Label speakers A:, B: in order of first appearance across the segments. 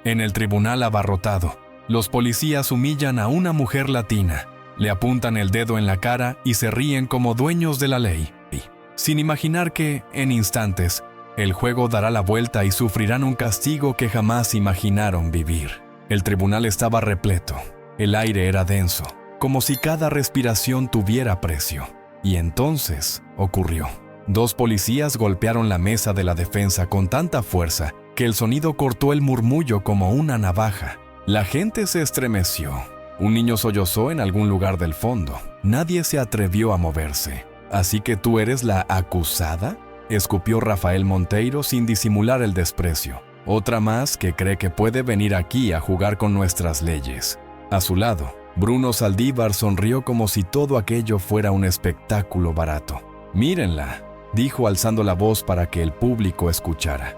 A: En el tribunal abarrotado, los policías humillan a una mujer latina, le apuntan el dedo en la cara y se ríen como dueños de la ley, sin imaginar que, en instantes, el juego dará la vuelta y sufrirán un castigo que jamás imaginaron vivir. El tribunal estaba repleto, el aire era denso, como si cada respiración tuviera precio. Y entonces ocurrió. 2 policías golpearon la mesa de la defensa con tanta fuerza que el sonido cortó el murmullo como una navaja. La gente se estremeció. Un niño sollozó en algún lugar del fondo. Nadie se atrevió a moverse. ¿Así que tú eres la acusada?, escupió Rafael Monteiro sin disimular el desprecio. Otra más que cree que puede venir aquí a jugar con nuestras leyes. A su lado, Bruno Saldívar sonrió como si todo aquello fuera un espectáculo barato. «Mírenla», dijo alzando la voz para que el público escuchara.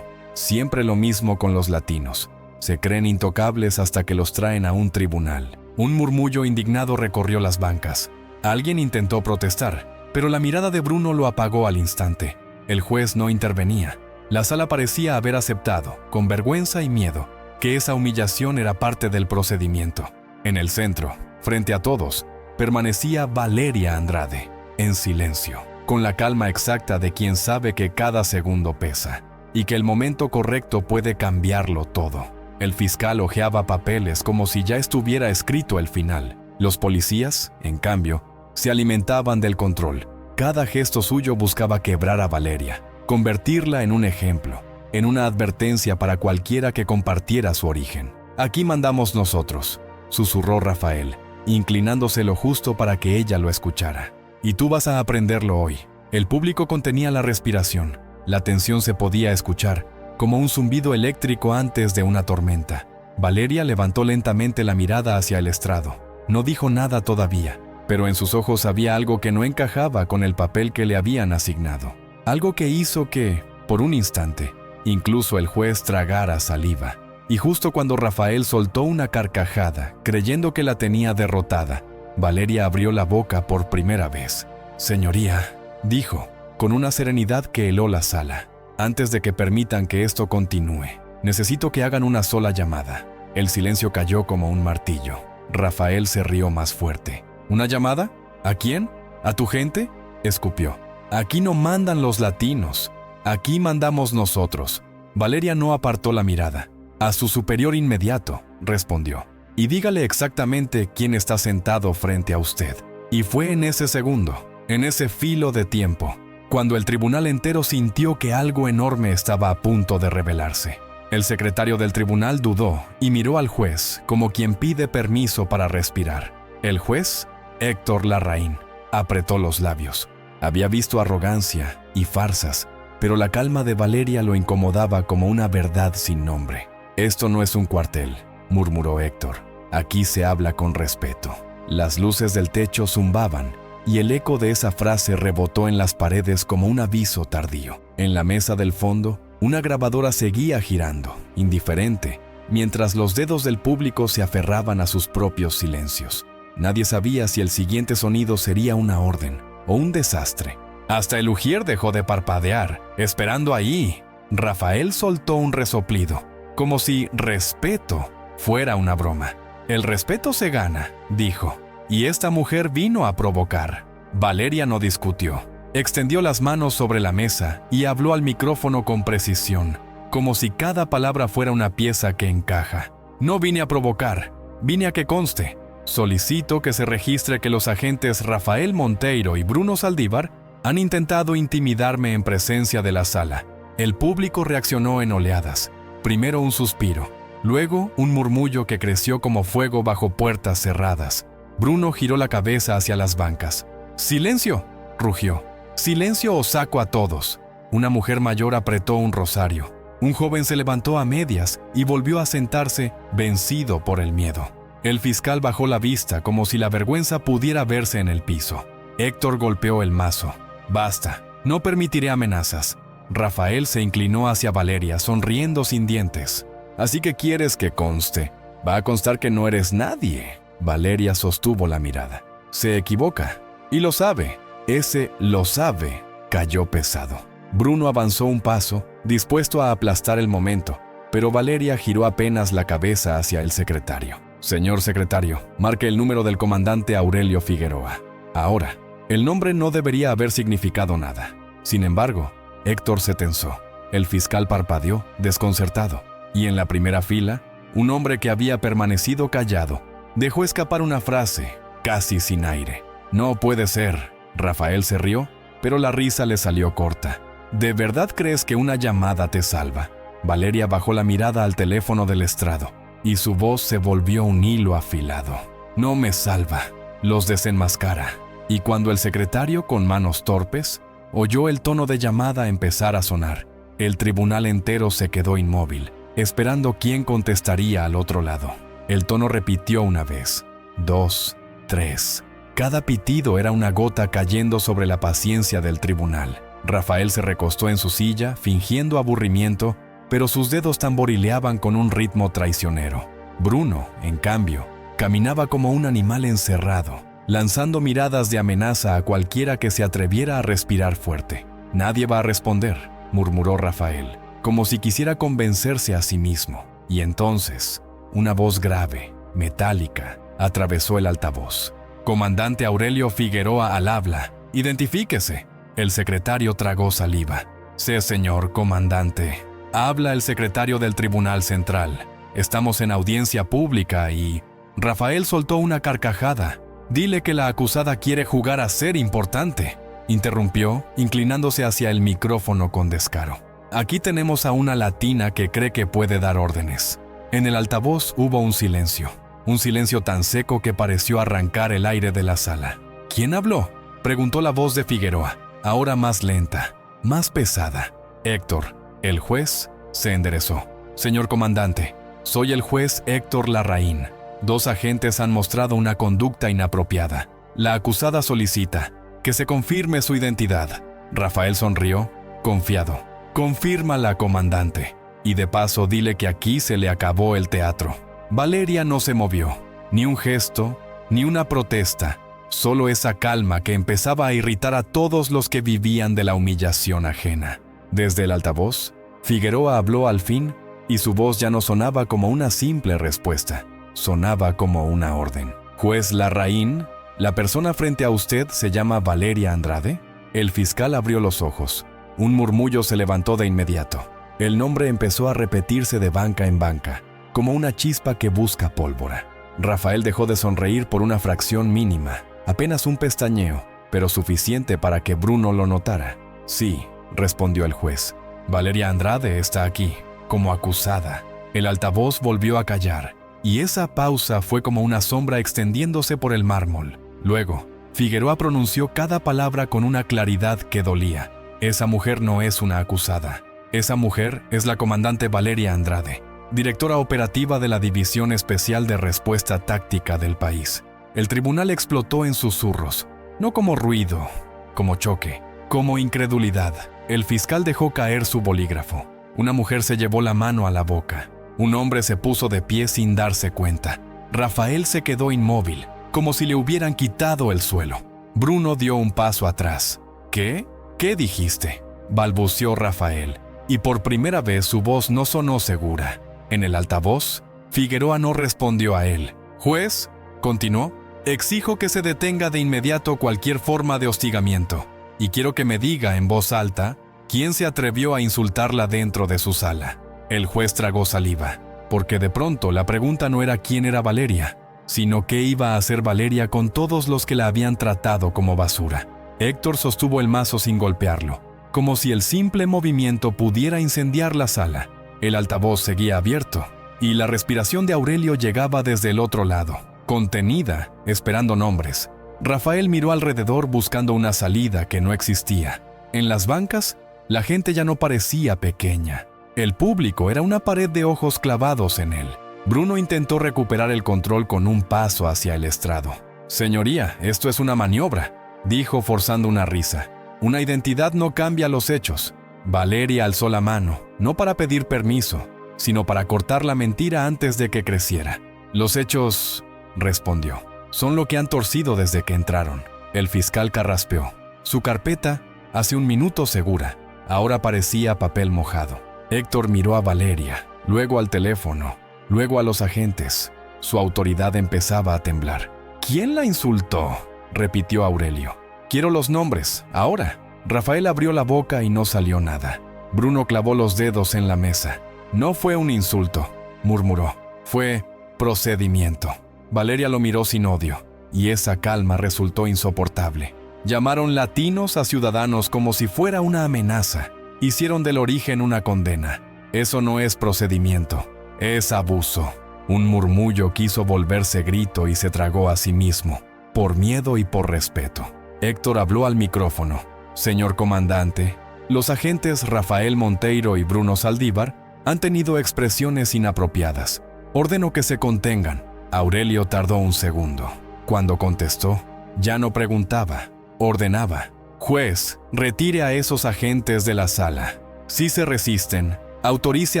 A: Siempre lo mismo con los latinos. Se creen intocables hasta que los traen a un tribunal. Un murmullo indignado recorrió las bancas. Alguien intentó protestar, pero la mirada de Bruno lo apagó al instante. El juez no intervenía. La sala parecía haber aceptado, con vergüenza y miedo, que esa humillación era parte del procedimiento. En el centro, frente a todos, permanecía Valeria Andrade, en silencio, con la calma exacta de quien sabe que cada segundo pesa y que el momento correcto puede cambiarlo todo. El fiscal hojeaba papeles como si ya estuviera escrito el final. Los policías, en cambio, se alimentaban del control. Cada gesto suyo buscaba quebrar a Valeria, convertirla en un ejemplo, en una advertencia para cualquiera que compartiera su origen. «Aquí mandamos nosotros», susurró Rafael, inclinándose lo justo para que ella lo escuchara. «Y tú vas a aprenderlo hoy». El público contenía la respiración. La tensión se podía escuchar, como un zumbido eléctrico antes de una tormenta. Valeria levantó lentamente la mirada hacia el estrado. No dijo nada todavía, pero en sus ojos había algo que no encajaba con el papel que le habían asignado. Algo que hizo que, por un instante, incluso el juez tragara saliva. Y justo cuando Rafael soltó una carcajada, creyendo que la tenía derrotada, Valeria abrió la boca por primera vez. «Señoría», dijo, con una serenidad que heló la sala. «Antes de que permitan que esto continúe, necesito que hagan una sola llamada». El silencio cayó como un martillo. Rafael se rió más fuerte. «¿Una llamada? ¿A quién? ¿A tu gente?», escupió. «Aquí no mandan los latinos. Aquí mandamos nosotros». Valeria no apartó la mirada. «A su superior inmediato», respondió. «Y dígale exactamente quién está sentado frente a usted». Y fue en ese segundo, en ese filo de tiempo, cuando el tribunal entero sintió que algo enorme estaba a punto de revelarse. El secretario del tribunal dudó y miró al juez como quien pide permiso para respirar. El juez, Héctor Larraín, apretó los labios. Había visto arrogancia y farsas, pero la calma de Valeria lo incomodaba como una verdad sin nombre. «Esto no es un cuartel», murmuró Héctor. «Aquí se habla con respeto». Las luces del techo zumbaban, y el eco de esa frase rebotó en las paredes como un aviso tardío. En la mesa del fondo, una grabadora seguía girando, indiferente, mientras los dedos del público se aferraban a sus propios silencios. Nadie sabía si el siguiente sonido sería una orden o un desastre. Hasta el ujier dejó de parpadear, esperando ahí. Rafael soltó un resoplido, como si respeto fuera una broma. «El respeto se gana», dijo. «Y esta mujer vino a provocar». Valeria no discutió. Extendió las manos sobre la mesa y habló al micrófono con precisión, como si cada palabra fuera una pieza que encaja. «No vine a provocar, vine a que conste. Solicito que se registre que los agentes Rafael Monteiro y Bruno Saldívar han intentado intimidarme en presencia de la sala». El público reaccionó en oleadas. Primero un suspiro, luego un murmullo que creció como fuego bajo puertas cerradas. Bruno giró la cabeza hacia las bancas. «¡Silencio!», rugió. «¡Silencio o saco a todos!». Una mujer mayor apretó un rosario. Un joven se levantó a medias y volvió a sentarse, vencido por el miedo. El fiscal bajó la vista como si la vergüenza pudiera verse en el piso. Héctor golpeó el mazo. «Basta, no permitiré amenazas». Rafael se inclinó hacia Valeria, sonriendo sin dientes. «Así que quieres que conste. Va a constar que no eres nadie». Valeria sostuvo la mirada. «Se equivoca. Y lo sabe». Ese «lo sabe» cayó pesado. Bruno avanzó un paso, dispuesto a aplastar el momento, pero Valeria giró apenas la cabeza hacia el secretario. «Señor secretario, marque el número del comandante Aurelio Figueroa». Ahora, el nombre no debería haber significado nada. Sin embargo, Héctor se tensó. El fiscal parpadeó, desconcertado, y en la primera fila, un hombre que había permanecido callado dejó escapar una frase, casi sin aire. «No puede ser». Rafael se rió, pero la risa le salió corta. «¿De verdad crees que una llamada te salva?». Valeria bajó la mirada al teléfono del estrado, y su voz se volvió un hilo afilado. «No me salva, los desenmascara». Y cuando el secretario, con manos torpes, oyó el tono de llamada empezar a sonar, el tribunal entero se quedó inmóvil, esperando quién contestaría al otro lado. El tono repitió una vez, 2, 3. Cada pitido era una gota cayendo sobre la paciencia del tribunal. Rafael se recostó en su silla, fingiendo aburrimiento, pero sus dedos tamborileaban con un ritmo traicionero. Bruno, en cambio, caminaba como un animal encerrado, lanzando miradas de amenaza a cualquiera que se atreviera a respirar fuerte. «Nadie va a responder», murmuró Rafael, como si quisiera convencerse a sí mismo. Y entonces, una voz grave, metálica, atravesó el altavoz. «Comandante Aurelio Figueroa al habla. Identifíquese». El secretario tragó saliva. «Sí, señor comandante». Habla el secretario del Tribunal Central. Estamos en audiencia pública y... Rafael soltó una carcajada. «Dile que la acusada quiere jugar a ser importante», interrumpió, inclinándose hacia el micrófono con descaro. «Aquí tenemos a una latina que cree que puede dar órdenes». En el altavoz hubo un silencio tan seco que pareció arrancar el aire de la sala. «¿Quién habló?», preguntó la voz de Figueroa, ahora más lenta, más pesada. «Héctor». El juez se enderezó. «Señor comandante, soy el juez Héctor Larraín. 2 agentes han mostrado una conducta inapropiada. La acusada solicita que se confirme su identidad». Rafael sonrió, confiado. «Confírmala, comandante. Y de paso dile que aquí se le acabó el teatro». Valeria no se movió, ni un gesto, ni una protesta, solo esa calma que empezaba a irritar a todos los que vivían de la humillación ajena. Desde el altavoz, Figueroa habló al fin, y su voz ya no sonaba como una simple respuesta, sonaba como una orden. «Juez Larraín, ¿la persona frente a usted se llama Valeria Andrade?». El fiscal abrió los ojos. Un murmullo se levantó de inmediato. El nombre empezó a repetirse de banca en banca, como una chispa que busca pólvora. Rafael dejó de sonreír por una fracción mínima, apenas un pestañeo, pero suficiente para que Bruno lo notara. «Sí», respondió el juez. «Valeria Andrade está aquí, como acusada». El altavoz volvió a callar, y esa pausa fue como una sombra extendiéndose por el mármol. Luego, Figueroa pronunció cada palabra con una claridad que dolía. «Esa mujer no es una acusada. Esa mujer es la comandante Valeria Andrade, directora operativa de la División Especial de Respuesta Táctica del país». El tribunal explotó en susurros, no como ruido, como choque, como incredulidad. El fiscal dejó caer su bolígrafo. Una mujer se llevó la mano a la boca. Un hombre se puso de pie sin darse cuenta. Rafael se quedó inmóvil, como si le hubieran quitado el suelo. Bruno dio un paso atrás. «¿Qué? ¿Qué dijiste?», balbuceó Rafael, y por primera vez su voz no sonó segura. En el altavoz, Figueroa no respondió a él. «Juez», continuó, «exijo que se detenga de inmediato cualquier forma de hostigamiento, y quiero que me diga en voz alta quién se atrevió a insultarla dentro de su sala». El juez tragó saliva, porque de pronto la pregunta no era quién era Valeria, sino qué iba a hacer Valeria con todos los que la habían tratado como basura. Héctor sostuvo el mazo sin golpearlo, como si el simple movimiento pudiera incendiar la sala. El altavoz seguía abierto, y la respiración de Aurelio llegaba desde el otro lado, contenida, esperando nombres. Rafael miró alrededor buscando una salida que no existía. En las bancas, la gente ya no parecía pequeña. El público era una pared de ojos clavados en él. Bruno intentó recuperar el control con un paso hacia el estrado. «Señoría, esto es una maniobra», dijo forzando una risa. «Una identidad no cambia los hechos». Valeria alzó la mano, no para pedir permiso, sino para cortar la mentira antes de que creciera. «Los hechos», respondió, «son lo que han torcido desde que entraron». El fiscal carraspeó. Su carpeta, hace un minuto segura, ahora parecía papel mojado. Héctor miró a Valeria, luego al teléfono, luego a los agentes. Su autoridad empezaba a temblar. ¿Quién la insultó?, repitió Aurelio. Quiero los nombres, ahora. Rafael abrió la boca y no salió nada. Bruno clavó los dedos en la mesa. No fue un insulto, murmuró. Fue procedimiento. Valeria lo miró sin odio, y esa calma resultó insoportable. Llamaron latinos a ciudadanos como si fuera una amenaza. Hicieron del origen una condena. Eso no es procedimiento, es abuso. Un murmullo quiso volverse grito y se tragó a sí mismo, por miedo y por respeto. Héctor habló al micrófono. Señor comandante, los agentes Rafael Monteiro y Bruno Saldívar han tenido expresiones inapropiadas. Ordeno que se contengan. Aurelio tardó un segundo. Cuando contestó, ya no preguntaba, ordenaba. Juez, retire a esos agentes de la sala. Si se resisten, autorice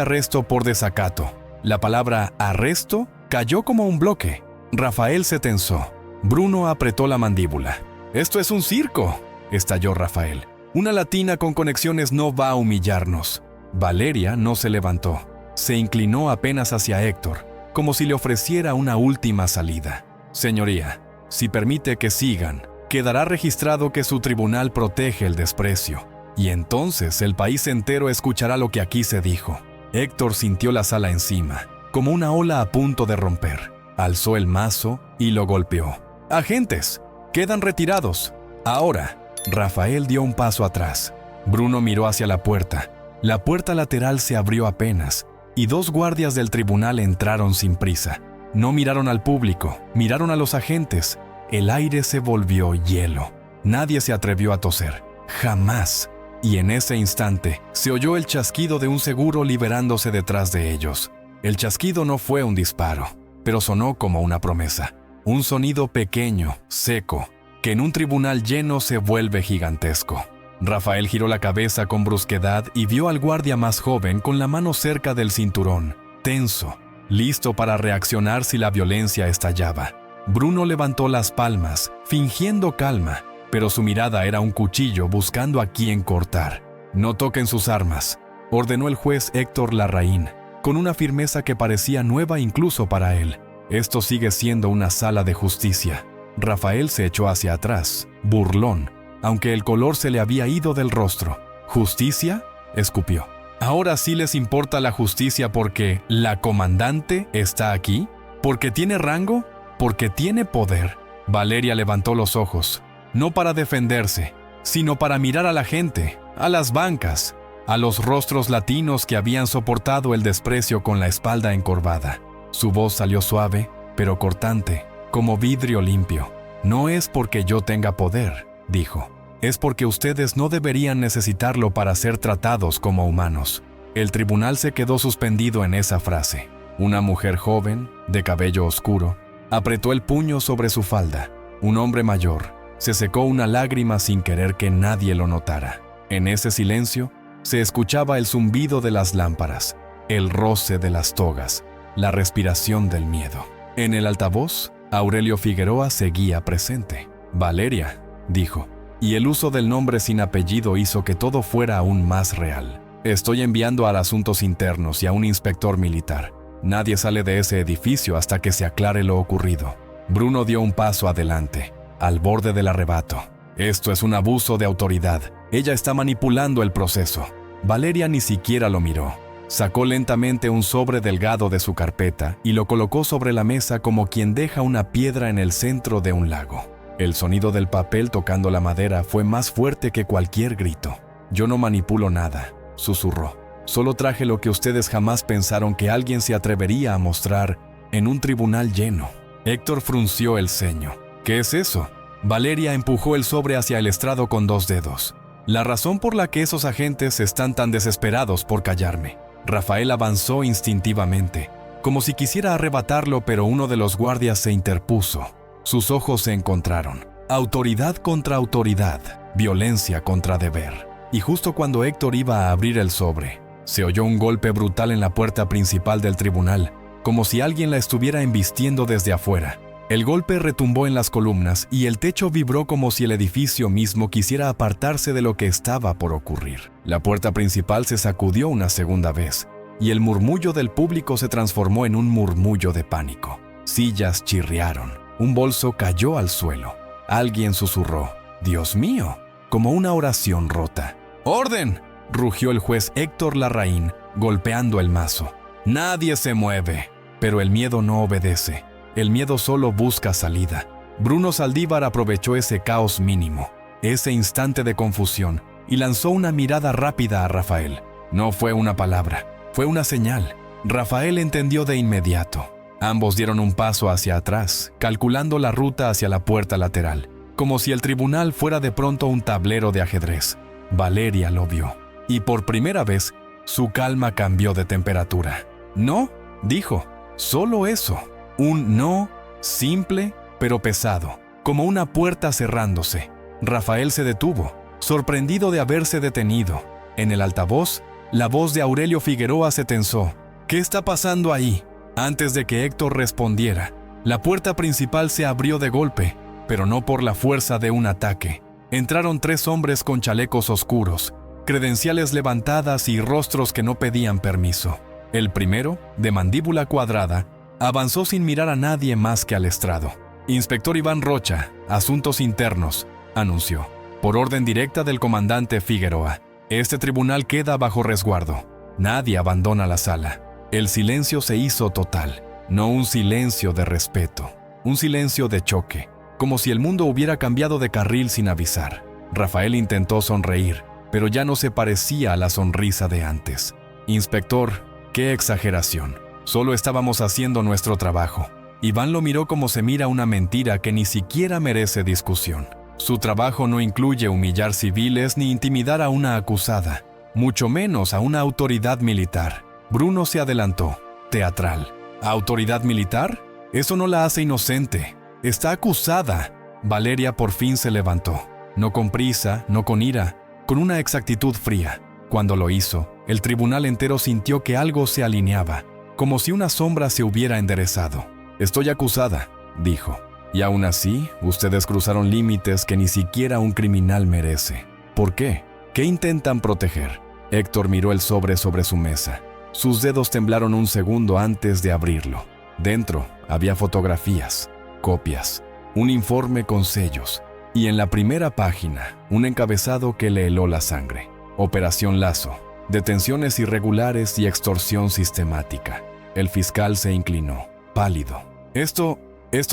A: arresto por desacato. La palabra arresto cayó como un bloque. Rafael se tensó. Bruno apretó la mandíbula. «Esto es un circo», estalló Rafael. «Una latina con conexiones no va a humillarnos». Valeria no se levantó. Se inclinó apenas hacia Héctor, como si le ofreciera una última salida. «Señoría, si permite que sigan, quedará registrado que su tribunal protege el desprecio. Y entonces el país entero escuchará lo que aquí se dijo». Héctor sintió la sala encima, como una ola a punto de romper. Alzó el mazo y lo golpeó. «Agentes, quedan retirados. Ahora». Rafael dio un paso atrás. Bruno miró hacia la puerta. La puerta lateral se abrió apenas, y 2 guardias del tribunal entraron sin prisa. No miraron al público, miraron a los agentes. El aire se volvió hielo. Nadie se atrevió a toser. Jamás. Y en ese instante, se oyó el chasquido de un seguro liberándose detrás de ellos. El chasquido no fue un disparo, pero sonó como una promesa. Un sonido pequeño, seco, que en un tribunal lleno se vuelve gigantesco. Rafael giró la cabeza con brusquedad y vio al guardia más joven con la mano cerca del cinturón, tenso, listo para reaccionar si la violencia estallaba. Bruno levantó las palmas, fingiendo calma, pero su mirada era un cuchillo buscando a quién cortar. «No toquen sus armas», ordenó el juez Héctor Larraín, con una firmeza que parecía nueva incluso para él. «Esto sigue siendo una sala de justicia». Rafael se echó hacia atrás, burlón, aunque el color se le había ido del rostro. «¿Justicia?», escupió. «¿Ahora sí les importa la justicia porque la comandante está aquí? ¿Porque tiene rango? ¿Porque tiene poder?» Valeria levantó los ojos, no para defenderse, sino para mirar a la gente, a las bancas, a los rostros latinos que habían soportado el desprecio con la espalda encorvada. Su voz salió suave, pero cortante, como vidrio limpio. «No es porque yo tenga poder», dijo. «Es porque ustedes no deberían necesitarlo para ser tratados como humanos». El tribunal se quedó suspendido en esa frase. Una mujer joven, de cabello oscuro, apretó el puño sobre su falda. Un hombre mayor se secó una lágrima sin querer que nadie lo notara. En ese silencio se escuchaba el zumbido de las lámparas, el roce de las togas, la respiración del miedo. En el altavoz, Aurelio Figueroa seguía presente. «Valeria», dijo, y el uso del nombre sin apellido hizo que todo fuera aún más real. «Estoy enviando a asuntos internos y a un inspector militar. Nadie sale de ese edificio hasta que se aclare lo ocurrido». Bruno dio un paso adelante, al borde del arrebato. «Esto es un abuso de autoridad. Ella está manipulando el proceso». Valeria ni siquiera lo miró. Sacó lentamente un sobre delgado de su carpeta y lo colocó sobre la mesa como quien deja una piedra en el centro de un lago. El sonido del papel tocando la madera fue más fuerte que cualquier grito. «Yo no manipulo nada», susurró. «Solo traje lo que ustedes jamás pensaron que alguien se atrevería a mostrar en un tribunal lleno». Héctor frunció el ceño. «¿Qué es eso?». Valeria empujó el sobre hacia el estrado con 2 dedos. «La razón por la que esos agentes están tan desesperados por callarme». Rafael avanzó instintivamente, como si quisiera arrebatarlo, pero uno de los guardias se interpuso. Sus ojos se encontraron. Autoridad contra autoridad, violencia contra deber. Y justo cuando Héctor iba a abrir el sobre, se oyó un golpe brutal en la puerta principal del tribunal, como si alguien la estuviera embistiendo desde afuera. El golpe retumbó en las columnas y el techo vibró como si el edificio mismo quisiera apartarse de lo que estaba por ocurrir. La puerta principal se sacudió una segunda vez, y el murmullo del público se transformó en un murmullo de pánico. Sillas chirriaron, un bolso cayó al suelo. Alguien susurró, «Dios mío», como una oración rota. «¡Orden!», rugió el juez Héctor Larraín, golpeando el mazo. «Nadie se mueve». Pero el miedo no obedece. El miedo solo busca salida. Bruno Saldívar aprovechó ese caos mínimo, ese instante de confusión, y lanzó una mirada rápida a Rafael. No fue una palabra, fue una señal. Rafael entendió de inmediato. Ambos dieron un paso hacia atrás, calculando la ruta hacia la puerta lateral, como si el tribunal fuera de pronto un tablero de ajedrez. Valeria lo vio, y por primera vez, su calma cambió de temperatura. «No», dijo, «solo eso». Un no simple, pero pesado, como una puerta cerrándose. Rafael se detuvo, sorprendido de haberse detenido. En el altavoz, la voz de Aurelio Figueroa se tensó. «¿Qué está pasando ahí?». Antes de que Héctor respondiera, la puerta principal se abrió de golpe, pero no por la fuerza de un ataque. Entraron 3 hombres con chalecos oscuros, credenciales levantadas y rostros que no pedían permiso. El primero, de mandíbula cuadrada, avanzó sin mirar a nadie más que al estrado. «Inspector Iván Rocha, Asuntos Internos», anunció, «por orden directa del comandante Figueroa. Este tribunal queda bajo resguardo. Nadie abandona la sala». El silencio se hizo total, no un silencio de respeto, un silencio de choque, como si el mundo hubiera cambiado de carril sin avisar. Rafael intentó sonreír, pero ya no se parecía a la sonrisa de antes. «Inspector, qué exageración. Solo estábamos haciendo nuestro trabajo». Iván lo miró como se mira una mentira que ni siquiera merece discusión. Su trabajo no incluye humillar civiles ni intimidar a una acusada, mucho menos a una autoridad militar. Bruno se adelantó, teatral. ¿Autoridad militar? Eso no la hace inocente. Está acusada. Valeria por fin se levantó. No con prisa, no con ira, con una exactitud fría. Cuando lo hizo, el tribunal entero sintió que algo se alineaba, como si una sombra se hubiera enderezado. «Estoy acusada», dijo. «Y aún así, ustedes cruzaron límites que ni siquiera un criminal merece. ¿Por qué? ¿Qué intentan proteger?». Héctor miró el sobre su mesa. Sus dedos temblaron un segundo antes de abrirlo. Dentro había fotografías, copias, un informe con sellos, y en la primera página, un encabezado que le heló la sangre. Operación Lazo, detenciones irregulares y extorsión sistemática. El fiscal se inclinó, pálido. Esto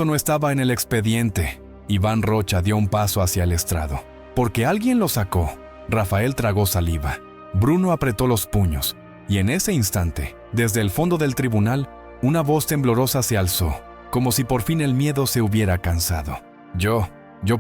A: no estaba en el expediente». Iván Rocha dio un paso hacia el estrado. «Porque alguien lo sacó». Rafael tragó saliva. Bruno apretó los puños. Y en ese instante, desde el fondo del tribunal, una voz temblorosa se alzó, como si por fin el miedo se hubiera cansado. Yo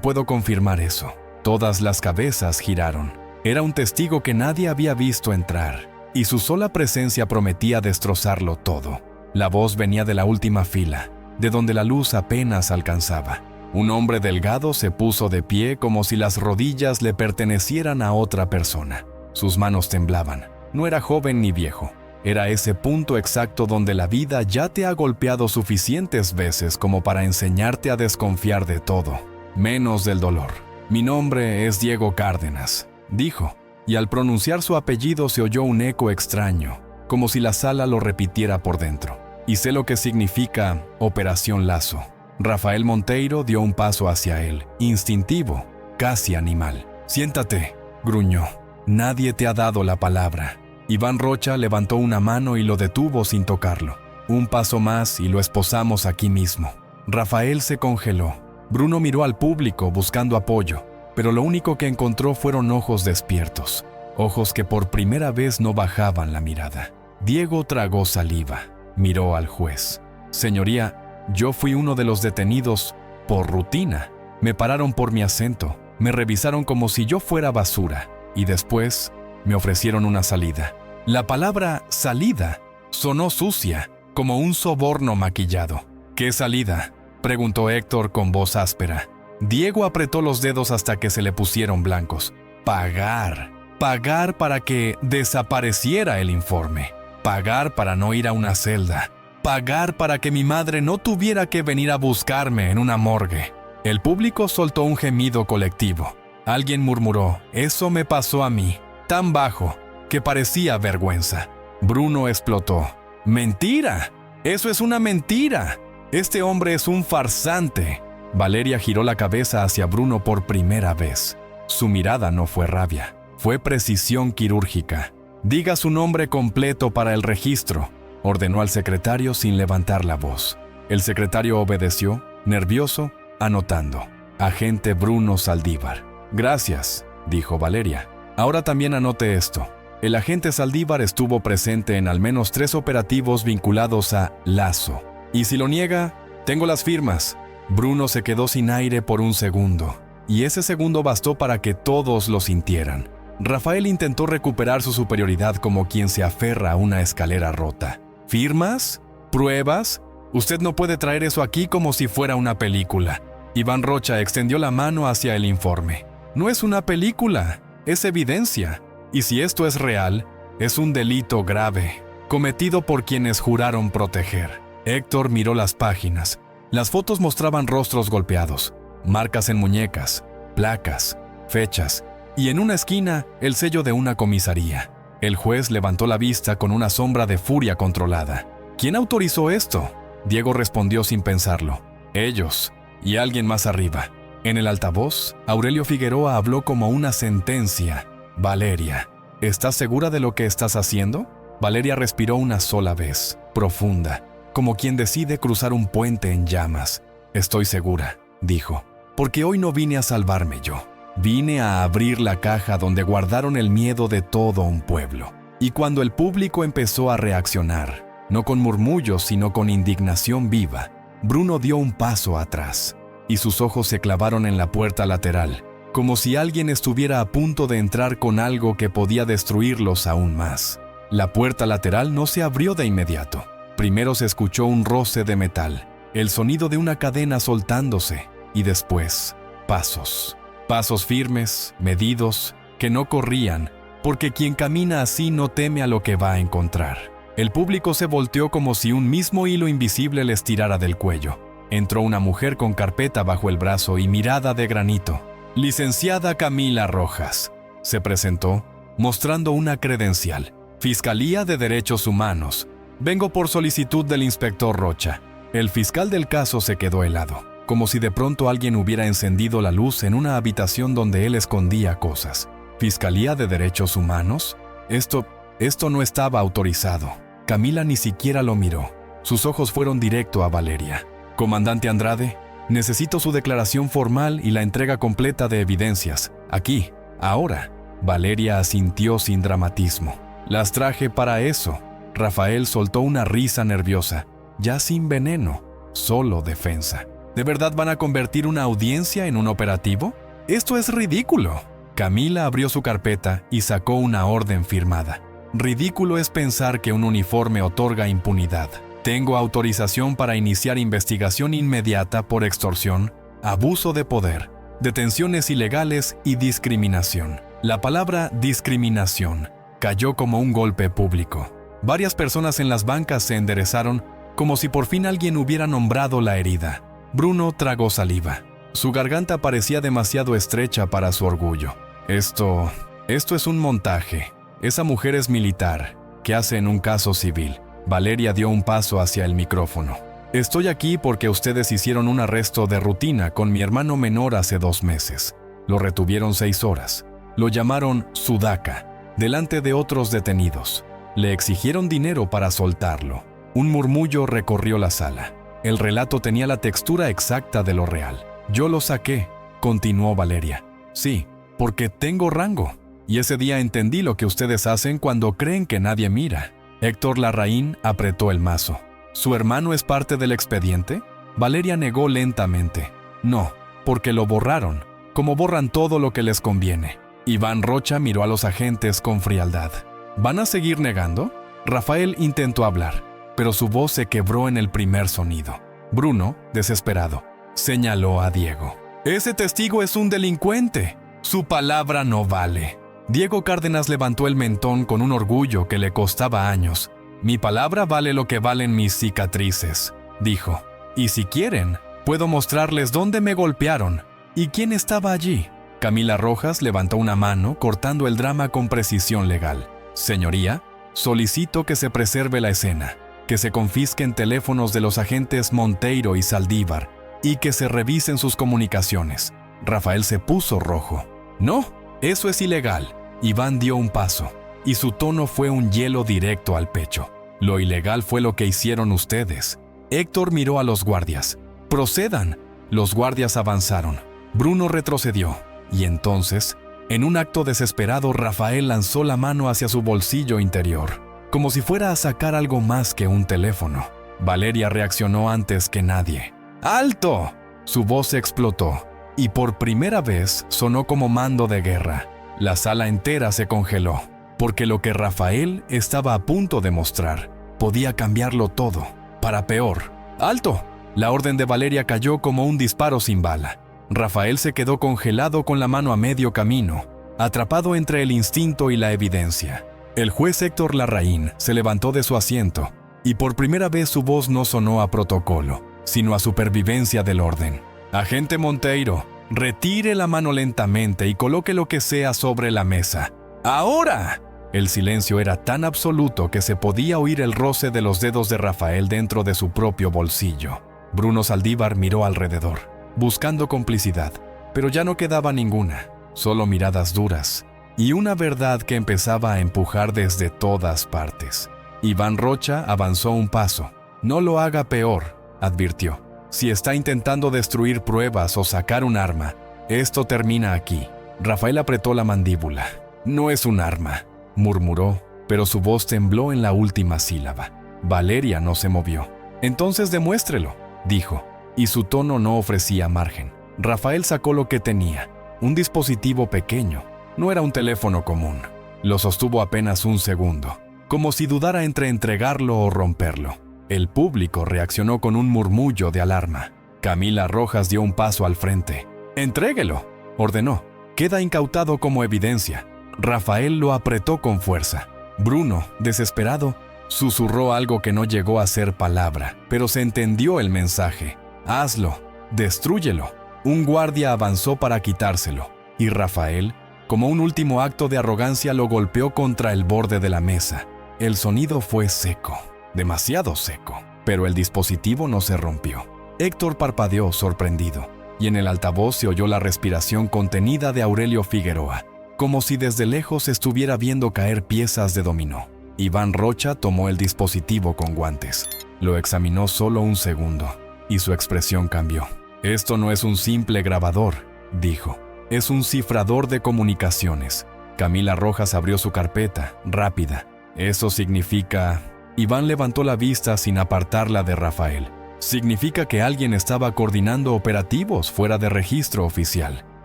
A: puedo confirmar eso». Todas las cabezas giraron. Era un testigo que nadie había visto entrar, y su sola presencia prometía destrozarlo todo. La voz venía de la última fila, de donde la luz apenas alcanzaba. Un hombre delgado se puso de pie como si las rodillas le pertenecieran a otra persona. Sus manos temblaban. No era joven ni viejo. Era ese punto exacto donde la vida ya te ha golpeado suficientes veces como para enseñarte a desconfiar de todo, menos del dolor. «Mi nombre es Diego Cárdenas», dijo, y al pronunciar su apellido se oyó un eco extraño, como si la sala lo repitiera por dentro. «Y sé lo que significa Operación Lazo». Rafael Monteiro dio un paso hacia él, instintivo, casi animal. «Siéntate», gruñó. «Nadie te ha dado la palabra». Iván Rocha levantó una mano y lo detuvo sin tocarlo. «Un paso más y lo esposamos aquí mismo». Rafael se congeló. Bruno miró al público buscando apoyo, pero lo único que encontró fueron ojos despiertos, ojos que por primera vez no bajaban la mirada. Diego tragó saliva, miró al juez. «Señoría, yo fui uno de los detenidos por rutina. Me pararon por mi acento, me revisaron como si yo fuera basura, y después me ofrecieron una salida». La palabra «salida» sonó sucia, como un soborno maquillado. «¿Qué salida?», preguntó Héctor con voz áspera. Diego apretó los dedos hasta que se le pusieron blancos. «Pagar. Pagar para que desapareciera el informe. Pagar para no ir a una celda. Pagar para que mi madre no tuviera que venir a buscarme en una morgue». El público soltó un gemido colectivo. Alguien murmuró: «Eso me pasó a mí», tan bajo que parecía vergüenza. Bruno explotó. ¡Mentira! ¡Eso es una mentira! Este hombre es un farsante. Valeria giró la cabeza hacia Bruno por primera vez. Su mirada no fue rabia, fue precisión quirúrgica. Diga su nombre completo para el registro, ordenó al secretario sin levantar la voz. El secretario obedeció, nervioso, anotando. Agente Bruno Saldívar. Gracias, dijo Valeria. Ahora también anote esto. El agente Saldívar estuvo presente en al menos 3 operativos vinculados a Lazo. Y si lo niega, tengo las firmas. Bruno se quedó sin aire por un segundo, y ese segundo bastó para que todos lo sintieran. Rafael intentó recuperar su superioridad como quien se aferra a una escalera rota. ¿Firmas? ¿Pruebas? Usted no puede traer eso aquí como si fuera una película. Iván Rocha extendió la mano hacia el informe. No es una película, es evidencia. Y si esto es real, es un delito grave, cometido por quienes juraron proteger. Héctor miró las páginas. Las fotos mostraban rostros golpeados, marcas en muñecas, placas, fechas, y en una esquina el sello de una comisaría. El juez levantó la vista con una sombra de furia controlada. ¿Quién autorizó esto? Diego respondió sin pensarlo. Ellos, y alguien más arriba. En el altavoz, Aurelio Figueroa habló como una sentencia. Valeria, ¿estás segura de lo que estás haciendo? Valeria respiró una sola vez, profunda, como quien decide cruzar un puente en llamas. Estoy segura, dijo, porque hoy no vine a salvarme yo. Vine a abrir la caja donde guardaron el miedo de todo un pueblo. Y cuando el público empezó a reaccionar, no con murmullos sino con indignación viva, Bruno dio un paso atrás, y sus ojos se clavaron en la puerta lateral, como si alguien estuviera a punto de entrar con algo que podía destruirlos aún más. La puerta lateral no se abrió de inmediato. Primero se escuchó un roce de metal, el sonido de una cadena soltándose, y después, pasos. Pasos firmes, medidos, que no corrían, porque quien camina así no teme a lo que va a encontrar. El público se volteó como si un mismo hilo invisible les tirara del cuello. Entró una mujer con carpeta bajo el brazo y mirada de granito. Licenciada Camila Rojas. Se presentó, mostrando una credencial. Fiscalía de Derechos Humanos. Vengo por solicitud del inspector Rocha. El fiscal del caso se quedó helado, como si de pronto alguien hubiera encendido la luz en una habitación donde él escondía cosas. ¿Fiscalía de Derechos Humanos? Esto no estaba autorizado. Camila ni siquiera lo miró. Sus ojos fueron directo a Valeria. Comandante Andrade, necesito su declaración formal y la entrega completa de evidencias. Aquí, ahora. Valeria asintió sin dramatismo. Las traje para eso. Rafael soltó una risa nerviosa, ya sin veneno, solo defensa. ¿De verdad van a convertir una audiencia en un operativo? ¡Esto es ridículo! Camila abrió su carpeta y sacó una orden firmada. Ridículo es pensar que un uniforme otorga impunidad. Tengo autorización para iniciar investigación inmediata por extorsión, abuso de poder, detenciones ilegales y discriminación. La palabra discriminación cayó como un golpe público. Varias personas en las bancas se enderezaron como si por fin alguien hubiera nombrado la herida. Bruno tragó saliva. Su garganta parecía demasiado estrecha para su orgullo. Esto es un montaje. Esa mujer es militar. ¿Qué hace en un caso civil? Valeria dio un paso hacia el micrófono. Estoy aquí porque ustedes hicieron un arresto de rutina con mi hermano menor hace 2 meses. Lo retuvieron 6 horas. Lo llamaron Sudaca, delante de otros detenidos. Le exigieron dinero para soltarlo. Un murmullo recorrió la sala. El relato tenía la textura exacta de lo real. Yo lo saqué, continuó Valeria. Sí, porque tengo rango. Y ese día entendí lo que ustedes hacen cuando creen que nadie mira. Héctor Larraín apretó el mazo. ¿Su hermano es parte del expediente? Valeria negó lentamente. No, porque lo borraron, como borran todo lo que les conviene. Iván Rocha miró a los agentes con frialdad. ¿Van a seguir negando? Rafael intentó hablar, pero su voz se quebró en el primer sonido. Bruno, desesperado, señaló a Diego. ¡Ese testigo es un delincuente! ¡Su palabra no vale! Diego Cárdenas levantó el mentón con un orgullo que le costaba años. Mi palabra vale lo que valen mis cicatrices, dijo. Y si quieren, puedo mostrarles dónde me golpearon y quién estaba allí. Camila Rojas levantó una mano cortando el drama con precisión legal. Señoría, Solicito que se preserve la escena, que se confisquen teléfonos de los agentes Monteiro y Saldívar y que se revisen sus comunicaciones. Rafael se puso rojo. No, eso es ilegal. Iván dio un paso y su tono fue un hielo directo al pecho. Lo ilegal fue lo que hicieron ustedes. Héctor miró a los guardias. Procedan. Los guardias avanzaron. Bruno retrocedió y entonces, en un acto desesperado, Rafael lanzó la mano hacia su bolsillo interior, como si fuera a sacar algo más que un teléfono. Valeria reaccionó antes que nadie. ¡Alto! Su voz explotó y por primera vez sonó como mando de guerra. La sala entera se congeló, porque lo que Rafael estaba a punto de mostrar podía cambiarlo todo, para peor. ¡Alto! La orden de Valeria cayó como un disparo sin bala. Rafael se quedó congelado con la mano a medio camino, atrapado entre el instinto y la evidencia. El juez Héctor Larraín se levantó de su asiento y por primera vez su voz no sonó a protocolo, sino a supervivencia del orden. Agente Monteiro, retire la mano lentamente y coloque lo que sea sobre la mesa. ¡Ahora! El silencio era tan absoluto que se podía oír el roce de los dedos de Rafael dentro de su propio bolsillo. Bruno Saldívar miró alrededor, buscando complicidad, pero ya no quedaba ninguna, solo miradas duras y una verdad que empezaba a empujar desde todas partes. Iván Rocha avanzó un paso. No lo haga peor, advirtió. Si está intentando destruir pruebas o sacar un arma, esto termina aquí. Rafael apretó la mandíbula. No es un arma, murmuró, pero su voz tembló en la última sílaba. Valeria no se movió. Entonces demuéstrelo, dijo, y su tono no ofrecía margen. Rafael sacó lo que tenía, un dispositivo pequeño. No era un teléfono común. Lo sostuvo apenas un segundo, como si dudara entre entregarlo o romperlo. El público reaccionó con un murmullo de alarma. Camila Rojas dio un paso al frente. «Entréguelo», ordenó. «Queda incautado como evidencia». Rafael lo apretó con fuerza. Bruno, desesperado, susurró algo que no llegó a ser palabra, pero se entendió el mensaje. «Hazlo, destrúyelo». Un guardia avanzó para quitárselo, y Rafael, como un último acto de arrogancia, lo golpeó contra el borde de la mesa. El sonido fue seco, demasiado seco, pero el dispositivo no se rompió. Héctor parpadeó sorprendido, y en el altavoz se oyó la respiración contenida de Aurelio Figueroa, como si desde lejos estuviera viendo caer piezas de dominó. Iván Rocha tomó el dispositivo con guantes. Lo examinó solo un segundo, y su expresión cambió. «Esto no es un simple grabador», dijo. «Es un cifrador de comunicaciones». Camila Rojas abrió su carpeta, rápida. «Eso significa...» Iván levantó la vista sin apartarla de Rafael. «Significa que alguien estaba coordinando operativos fuera de registro oficial».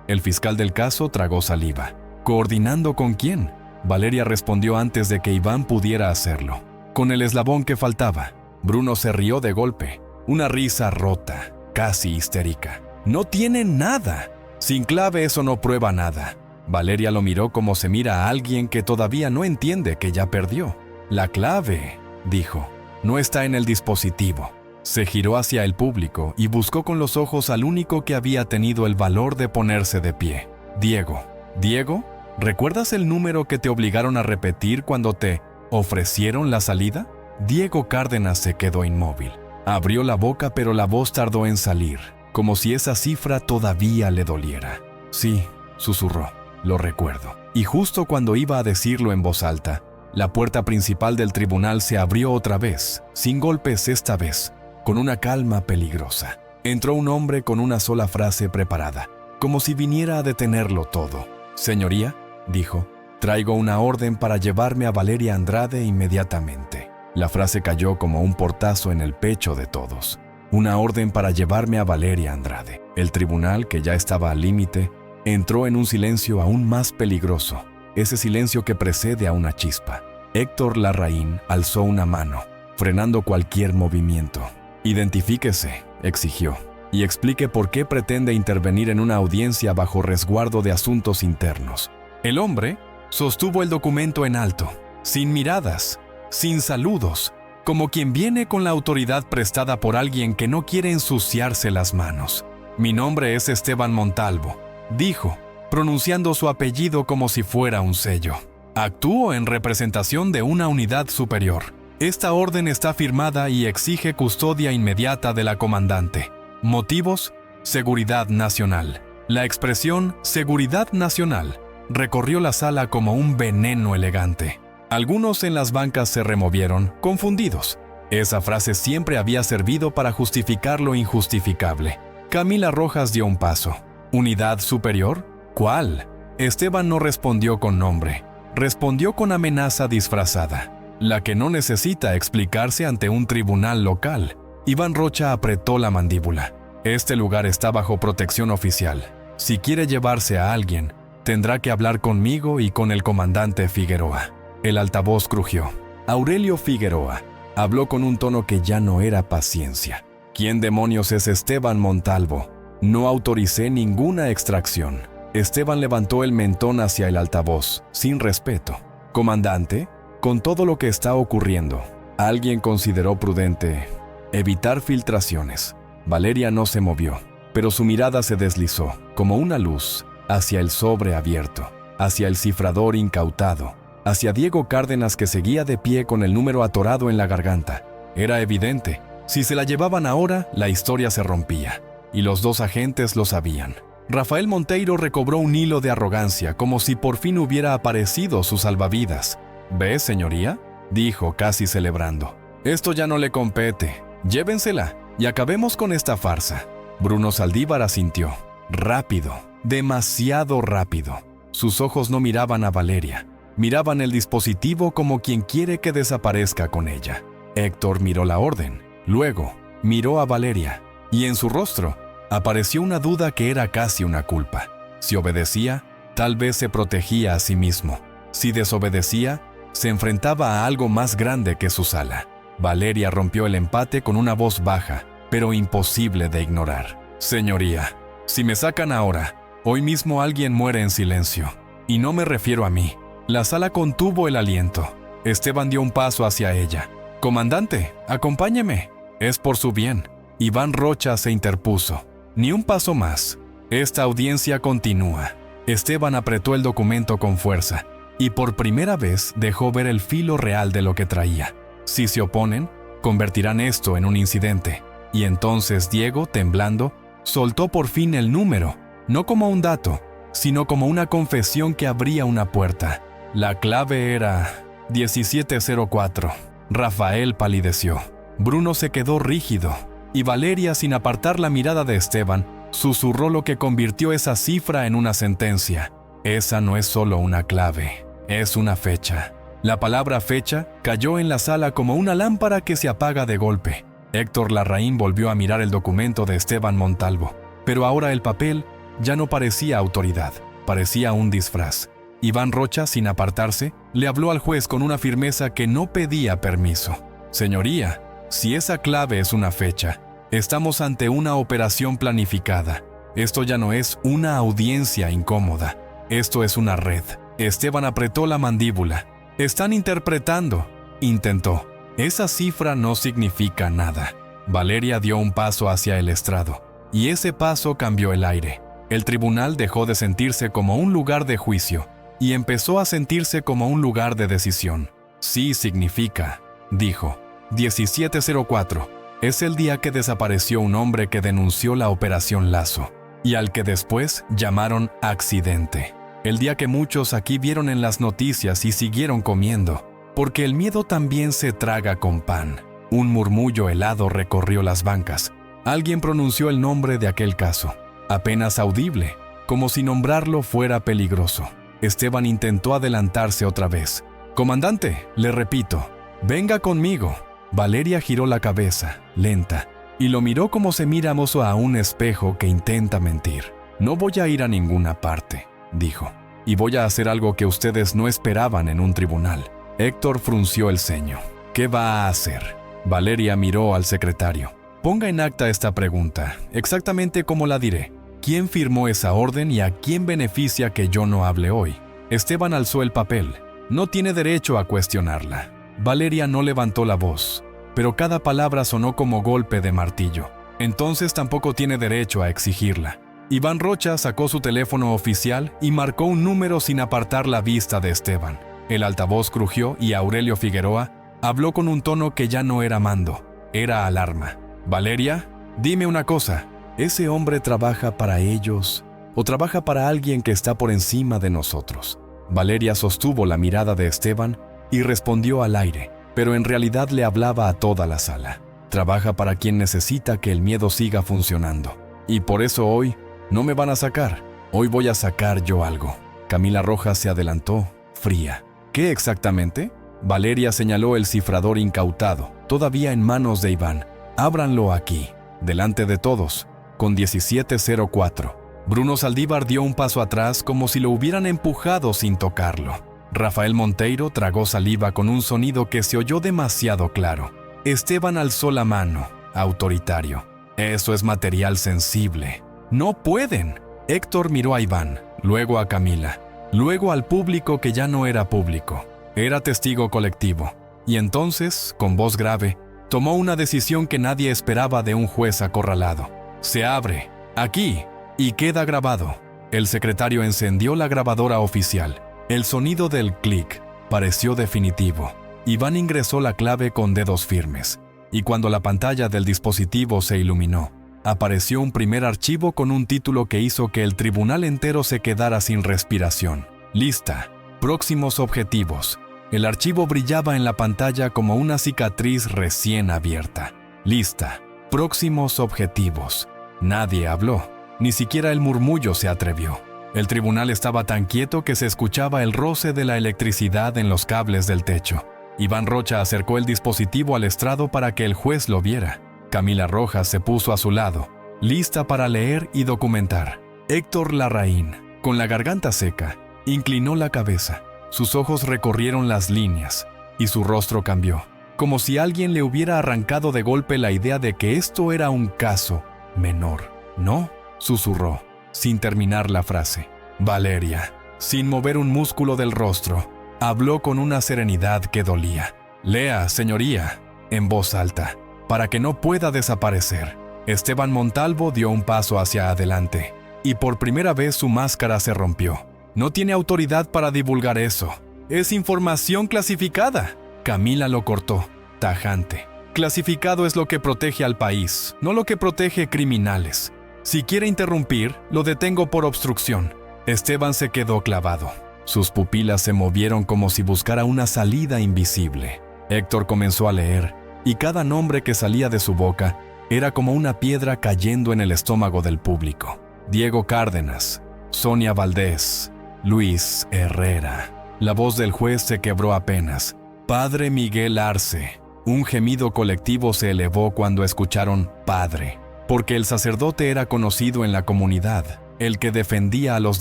A: El fiscal del caso tragó saliva. «¿Coordinando con quién?». Valeria respondió antes de que Iván pudiera hacerlo. «Con el eslabón que faltaba». Bruno se rió de golpe. Una risa rota, casi histérica. «No tiene nada. Sin clave eso no prueba nada». Valeria lo miró como se mira a alguien que todavía no entiende que ya perdió. «La clave», dijo, «no está en el dispositivo». Se giró hacia el público y buscó con los ojos al único que había tenido el valor de ponerse de pie. «Diego». «¿Diego? ¿Recuerdas el número que te obligaron a repetir cuando te ofrecieron la salida?». Diego Cárdenas se quedó inmóvil. Abrió la boca, pero la voz tardó en salir, como si esa cifra todavía le doliera. «Sí», susurró, «lo recuerdo». Y justo cuando iba a decirlo en voz alta, la puerta principal del tribunal se abrió otra vez, sin golpes esta vez, con una calma peligrosa. Entró un hombre con una sola frase preparada, como si viniera a detenerlo todo. «Señoría», dijo, «traigo una orden para llevarme a Valeria Andrade inmediatamente». La frase cayó como un portazo en el pecho de todos. Una orden para llevarme a Valeria Andrade. El tribunal, que ya estaba al límite, entró en un silencio aún más peligroso, ese silencio que precede a una chispa. Héctor Larraín alzó una mano, frenando cualquier movimiento. «Identifíquese», exigió, «y explique por qué pretende intervenir en una audiencia bajo resguardo de asuntos internos». El hombre sostuvo el documento en alto, sin miradas, sin saludos, como quien viene con la autoridad prestada por alguien que no quiere ensuciarse las manos. «Mi nombre es Esteban Montalvo», dijo, pronunciando su apellido como si fuera un sello. Actúo en representación de una unidad superior. Esta orden está firmada y exige custodia inmediata de la comandante. Motivos: seguridad nacional. La expresión seguridad nacional recorrió la sala como un veneno elegante. Algunos en las bancas se removieron, confundidos. Esa frase siempre había servido para justificar lo injustificable. Camila Rojas dio un paso. ¿Unidad superior? ¿Cuál? Esteban no respondió con nombre. Respondió con amenaza disfrazada, la que no necesita explicarse ante un tribunal local. Iván Rocha apretó la mandíbula. Este lugar está bajo protección oficial. Si quiere llevarse a alguien, tendrá que hablar conmigo y con el comandante Figueroa. El altavoz crujió. Aurelio Figueroa habló con un tono que ya no era paciencia. ¿Quién demonios es Esteban Montalvo? No autoricé ninguna extracción. Esteban levantó el mentón hacia el altavoz, sin respeto. Comandante, con todo lo que está ocurriendo, alguien consideró prudente evitar filtraciones. Valeria no se movió, pero su mirada se deslizó, como una luz, hacia el sobre abierto, hacia el cifrador incautado, hacia Diego Cárdenas, que seguía de pie con el número atorado en la garganta. Era evidente, si se la llevaban ahora, la historia se rompía, y los dos agentes lo sabían. Rafael Monteiro recobró un hilo de arrogancia, como si por fin hubiera aparecido su salvavidas. «¿Ve, señoría?», dijo, casi celebrando. «Esto ya no le compete. Llévensela y acabemos con esta farsa». Bruno Saldívar asintió. Rápido, demasiado rápido. Sus ojos no miraban a Valeria. Miraban el dispositivo como quien quiere que desaparezca con ella. Héctor miró la orden. Luego, miró a Valeria. Y en su rostro apareció una duda que era casi una culpa. Si obedecía, tal vez se protegía a sí mismo. Si desobedecía, se enfrentaba a algo más grande que su sala. Valeria rompió el empate con una voz baja, pero imposible de ignorar. «Señoría, si me sacan ahora, hoy mismo alguien muere en silencio. Y no me refiero a mí». La sala contuvo el aliento. Esteban dio un paso hacia ella. «Comandante, acompáñeme. Es por su bien». Iván Rocha se interpuso. «Ni un paso más. Esta audiencia continúa». Esteban apretó el documento con fuerza y por primera vez dejó ver el filo real de lo que traía. Si se oponen, convertirán esto en un incidente. Y entonces Diego, temblando, soltó por fin el número, no como un dato, sino como una confesión que abría una puerta. La clave era 1704. Rafael palideció. Bruno se quedó rígido. Y Valeria, sin apartar la mirada de Esteban, susurró lo que convirtió esa cifra en una sentencia. Esa no es solo una clave, es una fecha. La palabra fecha cayó en la sala como una lámpara que se apaga de golpe. Héctor Larraín volvió a mirar el documento de Esteban Montalvo, pero ahora el papel ya no parecía autoridad, parecía un disfraz. Iván Rocha, sin apartarse, le habló al juez con una firmeza que no pedía permiso. «Señoría, si esa clave es una fecha, estamos ante una operación planificada. Esto ya no es una audiencia incómoda. Esto es una red». Esteban apretó la mandíbula. «Están interpretando», intentó. «Esa cifra no significa nada». Valeria dio un paso hacia el estrado, y ese paso cambió el aire. El tribunal dejó de sentirse como un lugar de juicio, y empezó a sentirse como un lugar de decisión. «Sí significa», dijo. 1704. Es el día que desapareció un hombre que denunció la Operación Lazo, y al que después llamaron accidente. El día que muchos aquí vieron en las noticias y siguieron comiendo, porque el miedo también se traga con pan. Un murmullo helado recorrió las bancas. Alguien pronunció el nombre de aquel caso, apenas audible, como si nombrarlo fuera peligroso. Esteban intentó adelantarse otra vez. «Comandante, le repito, venga conmigo». Valeria giró la cabeza, lenta, y lo miró como se mira mozo a un espejo que intenta mentir. «No voy a ir a ninguna parte», dijo, «y voy a hacer algo que ustedes no esperaban en un tribunal». Héctor frunció el ceño. «¿Qué va a hacer?». Valeria miró al secretario. «Ponga en acta esta pregunta, exactamente como la diré. ¿Quién firmó esa orden y a quién beneficia que yo no hable hoy?». Esteban alzó el papel. «No tiene derecho a cuestionarla». Valeria no levantó la voz, pero cada palabra sonó como golpe de martillo. «Entonces tampoco tiene derecho a exigirla». Iván Rocha sacó su teléfono oficial y marcó un número sin apartar la vista de Esteban. El altavoz crujió y Aurelio Figueroa habló con un tono que ya no era mando, era alarma. «Valeria, dime una cosa. ¿Ese hombre trabaja para ellos o trabaja para alguien que está por encima de nosotros?» Valeria sostuvo la mirada de Esteban y respondió al aire, pero en realidad le hablaba a toda la sala. «Trabaja para quien necesita que el miedo siga funcionando. Y por eso hoy no me van a sacar. Hoy voy a sacar yo algo». Camila Rojas se adelantó, fría. «¿Qué exactamente?» Valeria señaló el cifrador incautado, todavía en manos de Iván. «Ábranlo aquí, delante de todos, con 1704. Bruno Saldívar dio un paso atrás como si lo hubieran empujado sin tocarlo. Rafael Monteiro tragó saliva con un sonido que se oyó demasiado claro. Esteban alzó la mano, autoritario. «Eso es material sensible. ¡No pueden!» Héctor miró a Iván, luego a Camila, luego al público que ya no era público. Era testigo colectivo. Y entonces, con voz grave, tomó una decisión que nadie esperaba de un juez acorralado. «Se abre, aquí, y queda grabado». El secretario encendió la grabadora oficial. El sonido del clic pareció definitivo. Iván ingresó la clave con dedos firmes, y cuando la pantalla del dispositivo se iluminó, apareció un primer archivo con un título que hizo que el tribunal entero se quedara sin respiración. «Lista. Próximos objetivos». El archivo brillaba en la pantalla como una cicatriz recién abierta. «Lista. Próximos objetivos». Nadie habló. Ni siquiera el murmullo se atrevió. El tribunal estaba tan quieto que se escuchaba el roce de la electricidad en los cables del techo. Iván Rocha acercó el dispositivo al estrado para que el juez lo viera. Camila Rojas se puso a su lado, lista para leer y documentar. Héctor Larraín, con la garganta seca, inclinó la cabeza. Sus ojos recorrieron las líneas y su rostro cambió, como si alguien le hubiera arrancado de golpe la idea de que esto era un caso menor. «No», susurró, sin terminar la frase. Valeria, sin mover un músculo del rostro, habló con una serenidad que dolía. «Lea, señoría», en voz alta, «para que no pueda desaparecer». Esteban Montalvo dio un paso hacia adelante, y por primera vez su máscara se rompió. «No tiene autoridad para divulgar eso. Es información clasificada». Camila lo cortó, tajante. «Clasificado es lo que protege al país, no lo que protege criminales. Si quiere interrumpir, lo detengo por obstrucción». Esteban se quedó clavado. Sus pupilas se movieron como si buscara una salida invisible. Héctor comenzó a leer, y cada nombre que salía de su boca era como una piedra cayendo en el estómago del público. Diego Cárdenas, Sonia Valdés, Luis Herrera. La voz del juez se quebró apenas. «Padre Miguel Arce». Un gemido colectivo se elevó cuando escucharon «padre», porque el sacerdote era conocido en la comunidad, el que defendía a los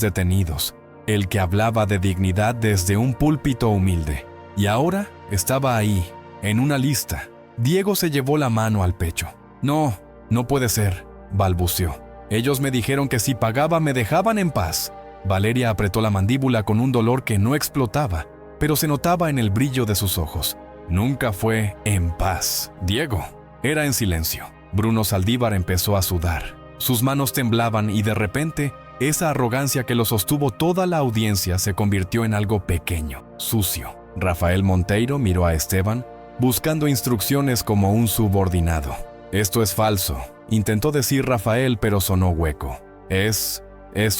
A: detenidos, el que hablaba de dignidad desde un púlpito humilde. Y ahora estaba ahí, en una lista. Diego se llevó la mano al pecho. «No, no puede ser», balbuceó. «Ellos me dijeron que si pagaba me dejaban en paz». Valeria apretó la mandíbula con un dolor que no explotaba, pero se notaba en el brillo de sus ojos. Nunca fue en paz. Diego era en silencio. Bruno Saldívar empezó a sudar. Sus manos temblaban y de repente, esa arrogancia que lo sostuvo toda la audiencia se convirtió en algo pequeño, sucio. Rafael Monteiro miró a Esteban, buscando instrucciones como un subordinado. «Esto es falso», intentó decir Rafael, pero sonó hueco. Es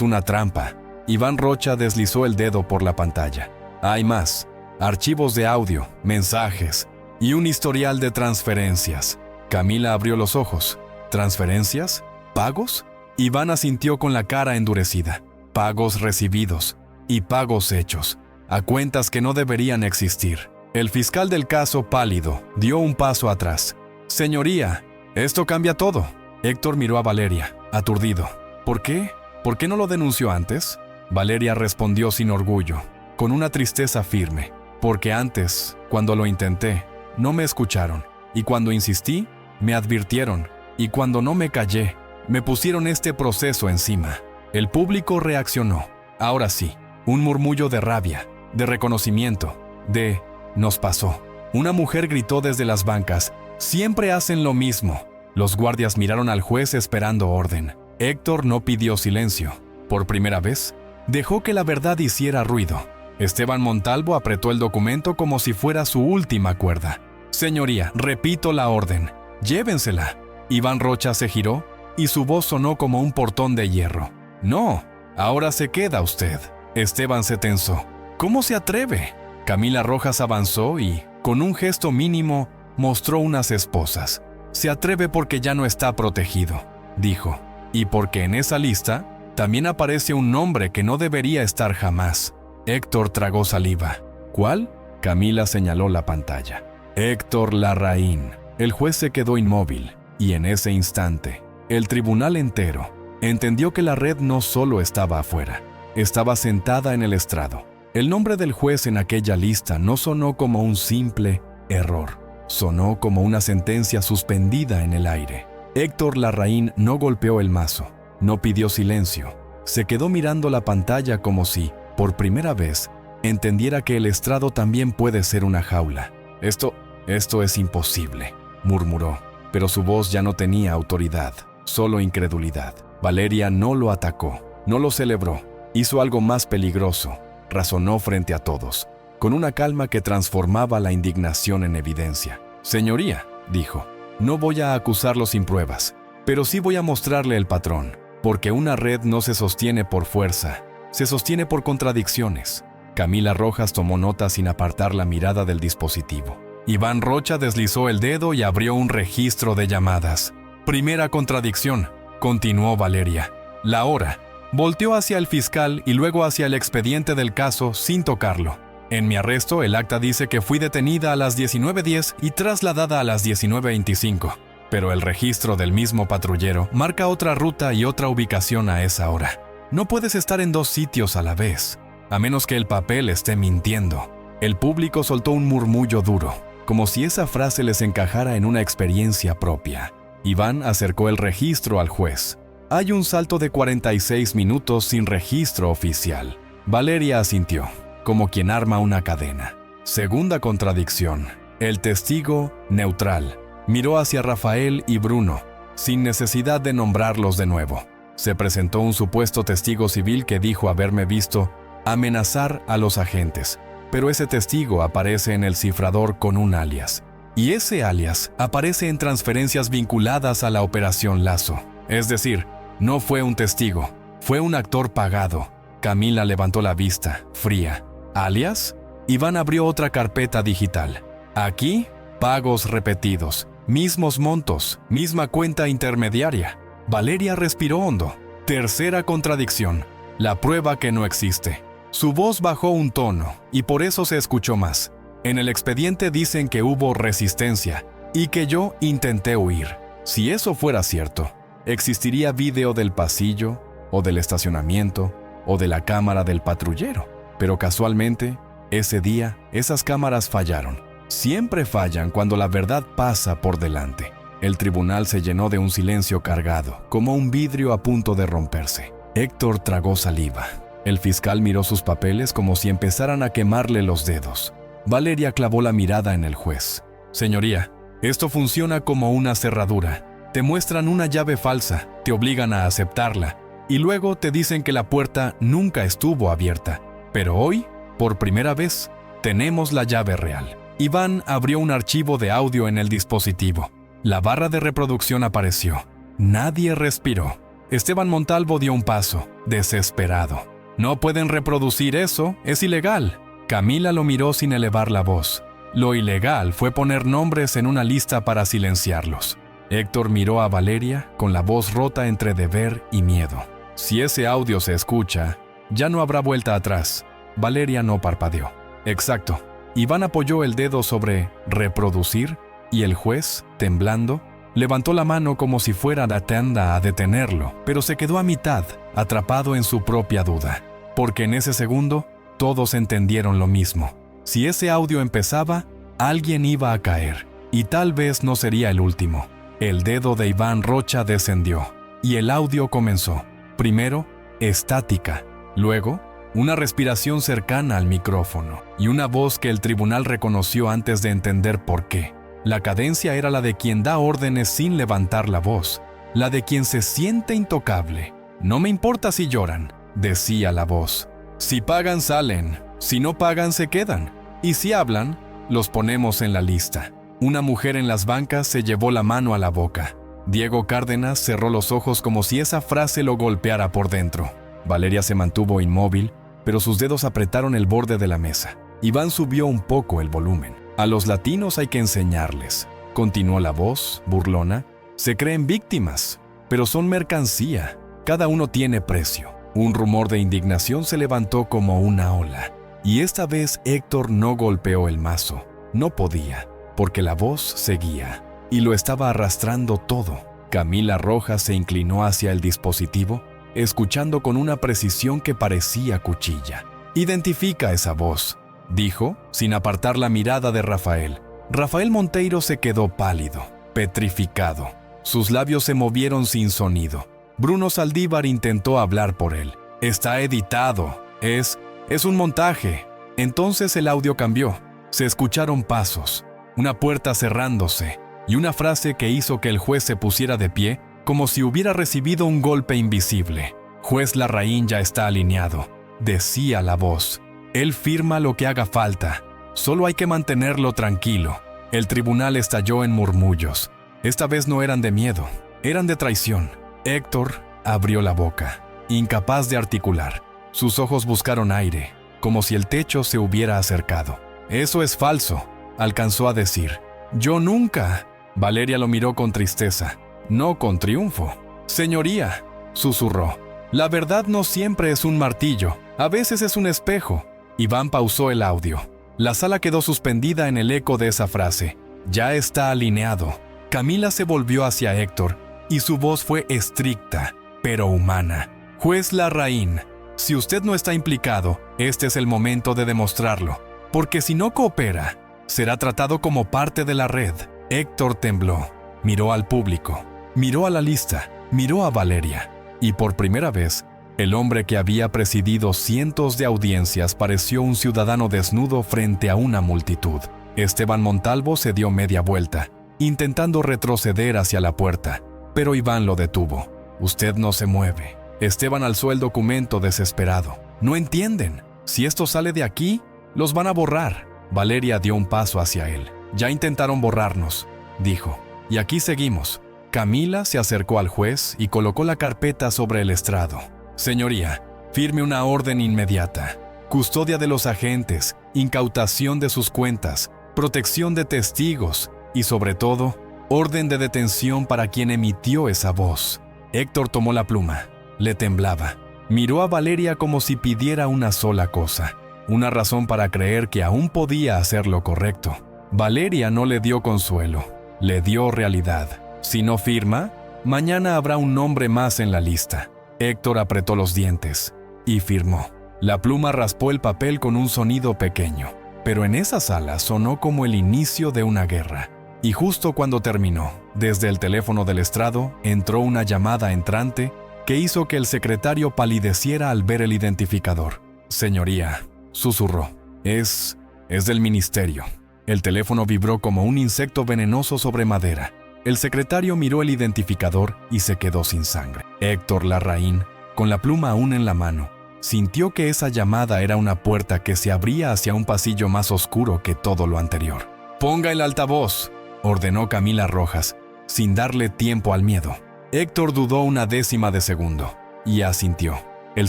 A: una trampa». Iván Rocha deslizó el dedo por la pantalla. «Hay más. Archivos de audio, mensajes y un historial de transferencias». Camila abrió los ojos. «¿Transferencias? ¿Pagos?» Iván asintió con la cara endurecida. «Pagos recibidos y pagos hechos, a cuentas que no deberían existir». El fiscal del caso, pálido, dio un paso atrás. «Señoría, esto cambia todo». Héctor miró a Valeria, aturdido. «¿Por qué? ¿Por qué no lo denunció antes?» Valeria respondió sin orgullo, con una tristeza firme. «Porque antes, cuando lo intenté, no me escucharon. Y cuando insistí, me advirtieron. Y cuando no me callé, me pusieron este proceso encima». El público reaccionó. Ahora sí, un murmullo de rabia, de reconocimiento, de «nos pasó». Una mujer gritó desde las bancas: «Siempre hacen lo mismo». Los guardias miraron al juez esperando orden. Héctor no pidió silencio. Por primera vez, dejó que la verdad hiciera ruido. Esteban Montalvo apretó el documento como si fuera su última cuerda. «Señoría, repito la orden. Llévensela». Iván Rocha se giró y su voz sonó como un portón de hierro. «No, ahora se queda usted». Esteban se tensó. «¿Cómo se atreve?». Camila Rojas avanzó y, con un gesto mínimo, mostró unas esposas. «Se atreve porque ya no está protegido», dijo. «Y porque en esa lista también aparece un nombre que no debería estar jamás». Héctor tragó saliva. «¿Cuál?». Camila señaló la pantalla. «Héctor Larraín». El juez se quedó inmóvil, y en ese instante, el tribunal entero entendió que la red no solo estaba afuera, estaba sentada en el estrado. El nombre del juez en aquella lista no sonó como un simple error, sonó como una sentencia suspendida en el aire. Héctor Larraín no golpeó el mazo, no pidió silencio, se quedó mirando la pantalla como si, por primera vez, entendiera que el estrado también puede ser una jaula. Esto es imposible», murmuró, pero su voz ya no tenía autoridad, solo incredulidad. Valeria no lo atacó, no lo celebró, hizo algo más peligroso, razonó frente a todos, con una calma que transformaba la indignación en evidencia. «Señoría», dijo, «no voy a acusarlo sin pruebas, pero sí voy a mostrarle el patrón, porque una red no se sostiene por fuerza, se sostiene por contradicciones». Camila Rojas tomó nota sin apartar la mirada del dispositivo. Iván Rocha deslizó el dedo y abrió un registro de llamadas. «Primera contradicción», continuó Valeria. «La hora». Volteó hacia el fiscal y luego hacia el expediente del caso sin tocarlo. «En mi arresto, el acta dice que fui detenida a las 19:10 y trasladada a las 19:25. Pero el registro del mismo patrullero marca otra ruta y otra ubicación a esa hora. No puedes estar en dos sitios a la vez, a menos que el papel esté mintiendo». El público soltó un murmullo duro, como si esa frase les encajara en una experiencia propia. Iván acercó el registro al juez. «Hay un salto de 46 minutos sin registro oficial». Valeria asintió, como quien arma una cadena. Segunda contradicción. El testigo, neutral, miró hacia Rafael y Bruno, sin necesidad de nombrarlos de nuevo. Se presentó un supuesto testigo civil que dijo haberme visto amenazar a los agentes, pero ese testigo aparece en el cifrador con un alias. Y ese alias aparece en transferencias vinculadas a la Operación Lazo. Es decir, no fue un testigo, fue un actor pagado. Camila levantó la vista, fría. ¿Alias? Iván abrió otra carpeta digital. Aquí, pagos repetidos, mismos montos, misma cuenta intermediaria. Valeria respiró hondo. Tercera contradicción, la prueba que no existe. Su voz bajó un tono y por eso se escuchó más. En el expediente dicen que hubo resistencia y que yo intenté huir. Si eso fuera cierto, existiría vídeo del pasillo, o del estacionamiento, o de la cámara del patrullero. Pero casualmente, ese día, esas cámaras fallaron. Siempre fallan cuando la verdad pasa por delante. El tribunal se llenó de un silencio cargado, como un vidrio a punto de romperse. Héctor tragó saliva. El fiscal miró sus papeles como si empezaran a quemarle los dedos. Valeria clavó la mirada en el juez. «Señoría, esto funciona como una cerradura. Te muestran una llave falsa, te obligan a aceptarla, y luego te dicen que la puerta nunca estuvo abierta. Pero hoy, por primera vez, tenemos la llave real». Iván abrió un archivo de audio en el dispositivo. La barra de reproducción apareció. Nadie respiró. Esteban Montalvo dio un paso, desesperado. «No pueden reproducir eso, es ilegal». Camila lo miró sin elevar la voz. Lo ilegal fue poner nombres en una lista para silenciarlos. Héctor miró a Valeria con la voz rota entre deber y miedo. «Si ese audio se escucha, ya no habrá vuelta atrás». Valeria no parpadeó. «Exacto». Iván apoyó el dedo sobre «reproducir» y el juez, temblando, levantó la mano como si fuera la tanda a detenerlo, pero se quedó a mitad, atrapado en su propia duda. Porque en ese segundo, todos entendieron lo mismo. Si ese audio empezaba, alguien iba a caer, y tal vez no sería el último. El dedo de Iván Rocha descendió, y el audio comenzó. Primero, estática. Luego, una respiración cercana al micrófono, y una voz que el tribunal reconoció antes de entender por qué. La cadencia era la de quien da órdenes sin levantar la voz, la de quien se siente intocable. «No me importa si lloran», decía la voz. «Si pagan, salen». Si no pagan, se quedan. Y si hablan, los ponemos en la lista. Una mujer en las bancas se llevó la mano a la boca. Diego Cárdenas cerró los ojos como si esa frase lo golpeara por dentro. Valeria se mantuvo inmóvil, pero sus dedos apretaron el borde de la mesa. Iván subió un poco el volumen. A los latinos hay que enseñarles. Continuó la voz, burlona. Se creen víctimas, pero son mercancía. Cada uno tiene precio. Un rumor de indignación se levantó como una ola. Y esta vez Héctor no golpeó el mazo. No podía, porque la voz seguía, y lo estaba arrastrando todo. Camila Rojas se inclinó hacia el dispositivo, escuchando con una precisión que parecía cuchilla. «Identifica esa voz», dijo, sin apartar la mirada de Rafael. Rafael Monteiro se quedó pálido, petrificado. Sus labios se movieron sin sonido. Bruno Saldívar intentó hablar por él. «Está editado. Es un montaje». Entonces el audio cambió. Se escucharon pasos, una puerta cerrándose y una frase que hizo que el juez se pusiera de pie como si hubiera recibido un golpe invisible. «Juez Larraín ya está alineado», decía la voz. «Él firma lo que haga falta. Solo hay que mantenerlo tranquilo». El tribunal estalló en murmullos. Esta vez no eran de miedo, eran de traición. Héctor abrió la boca, incapaz de articular. Sus ojos buscaron aire, como si el techo se hubiera acercado. «Eso es falso», alcanzó a decir. «Yo nunca». Valeria lo miró con tristeza, no con triunfo. «Señoría», susurró, «la verdad no siempre es un martillo, a veces es un espejo». Iván pausó el audio. La sala quedó suspendida en el eco de esa frase. «Ya está alineado». Camila se volvió hacia Héctor y su voz fue estricta, pero humana. «Juez Larraín, si usted no está implicado, este es el momento de demostrarlo, porque si no coopera, será tratado como parte de la red». Héctor tembló, miró al público, miró a la lista, miró a Valeria, y por primera vez, el hombre que había presidido cientos de audiencias pareció un ciudadano desnudo frente a una multitud. Esteban Montalvo se dio media vuelta, intentando retroceder hacia la puerta, pero Iván lo detuvo. «Usted no se mueve». Esteban alzó el documento desesperado. «No entienden. Si esto sale de aquí, los van a borrar». Valeria dio un paso hacia él. «Ya intentaron borrarnos», dijo, «y aquí seguimos». Camila se acercó al juez y colocó la carpeta sobre el estrado. «Señoría, firme una orden inmediata. Custodia de los agentes, incautación de sus cuentas, protección de testigos y, sobre todo, orden de detención para quien emitió esa voz». Héctor tomó la pluma. Le temblaba. Miró a Valeria como si pidiera una sola cosa, una razón para creer que aún podía hacer lo correcto. Valeria no le dio consuelo, le dio realidad. Si no firma, mañana habrá un nombre más en la lista. Héctor apretó los dientes y firmó. La pluma raspó el papel con un sonido pequeño, pero en esa sala sonó como el inicio de una guerra. Y justo cuando terminó, desde el teléfono del estrado entró una llamada entrante que hizo que el secretario palideciera al ver el identificador. «Señoría», susurró, es del ministerio». El teléfono vibró como un insecto venenoso sobre madera. El secretario miró el identificador y se quedó sin sangre. Héctor Larraín, con la pluma aún en la mano, sintió que esa llamada era una puerta que se abría hacia un pasillo más oscuro que todo lo anterior. «Ponga el altavoz», ordenó Camila Rojas, sin darle tiempo al miedo. Héctor dudó una décima de segundo y asintió. El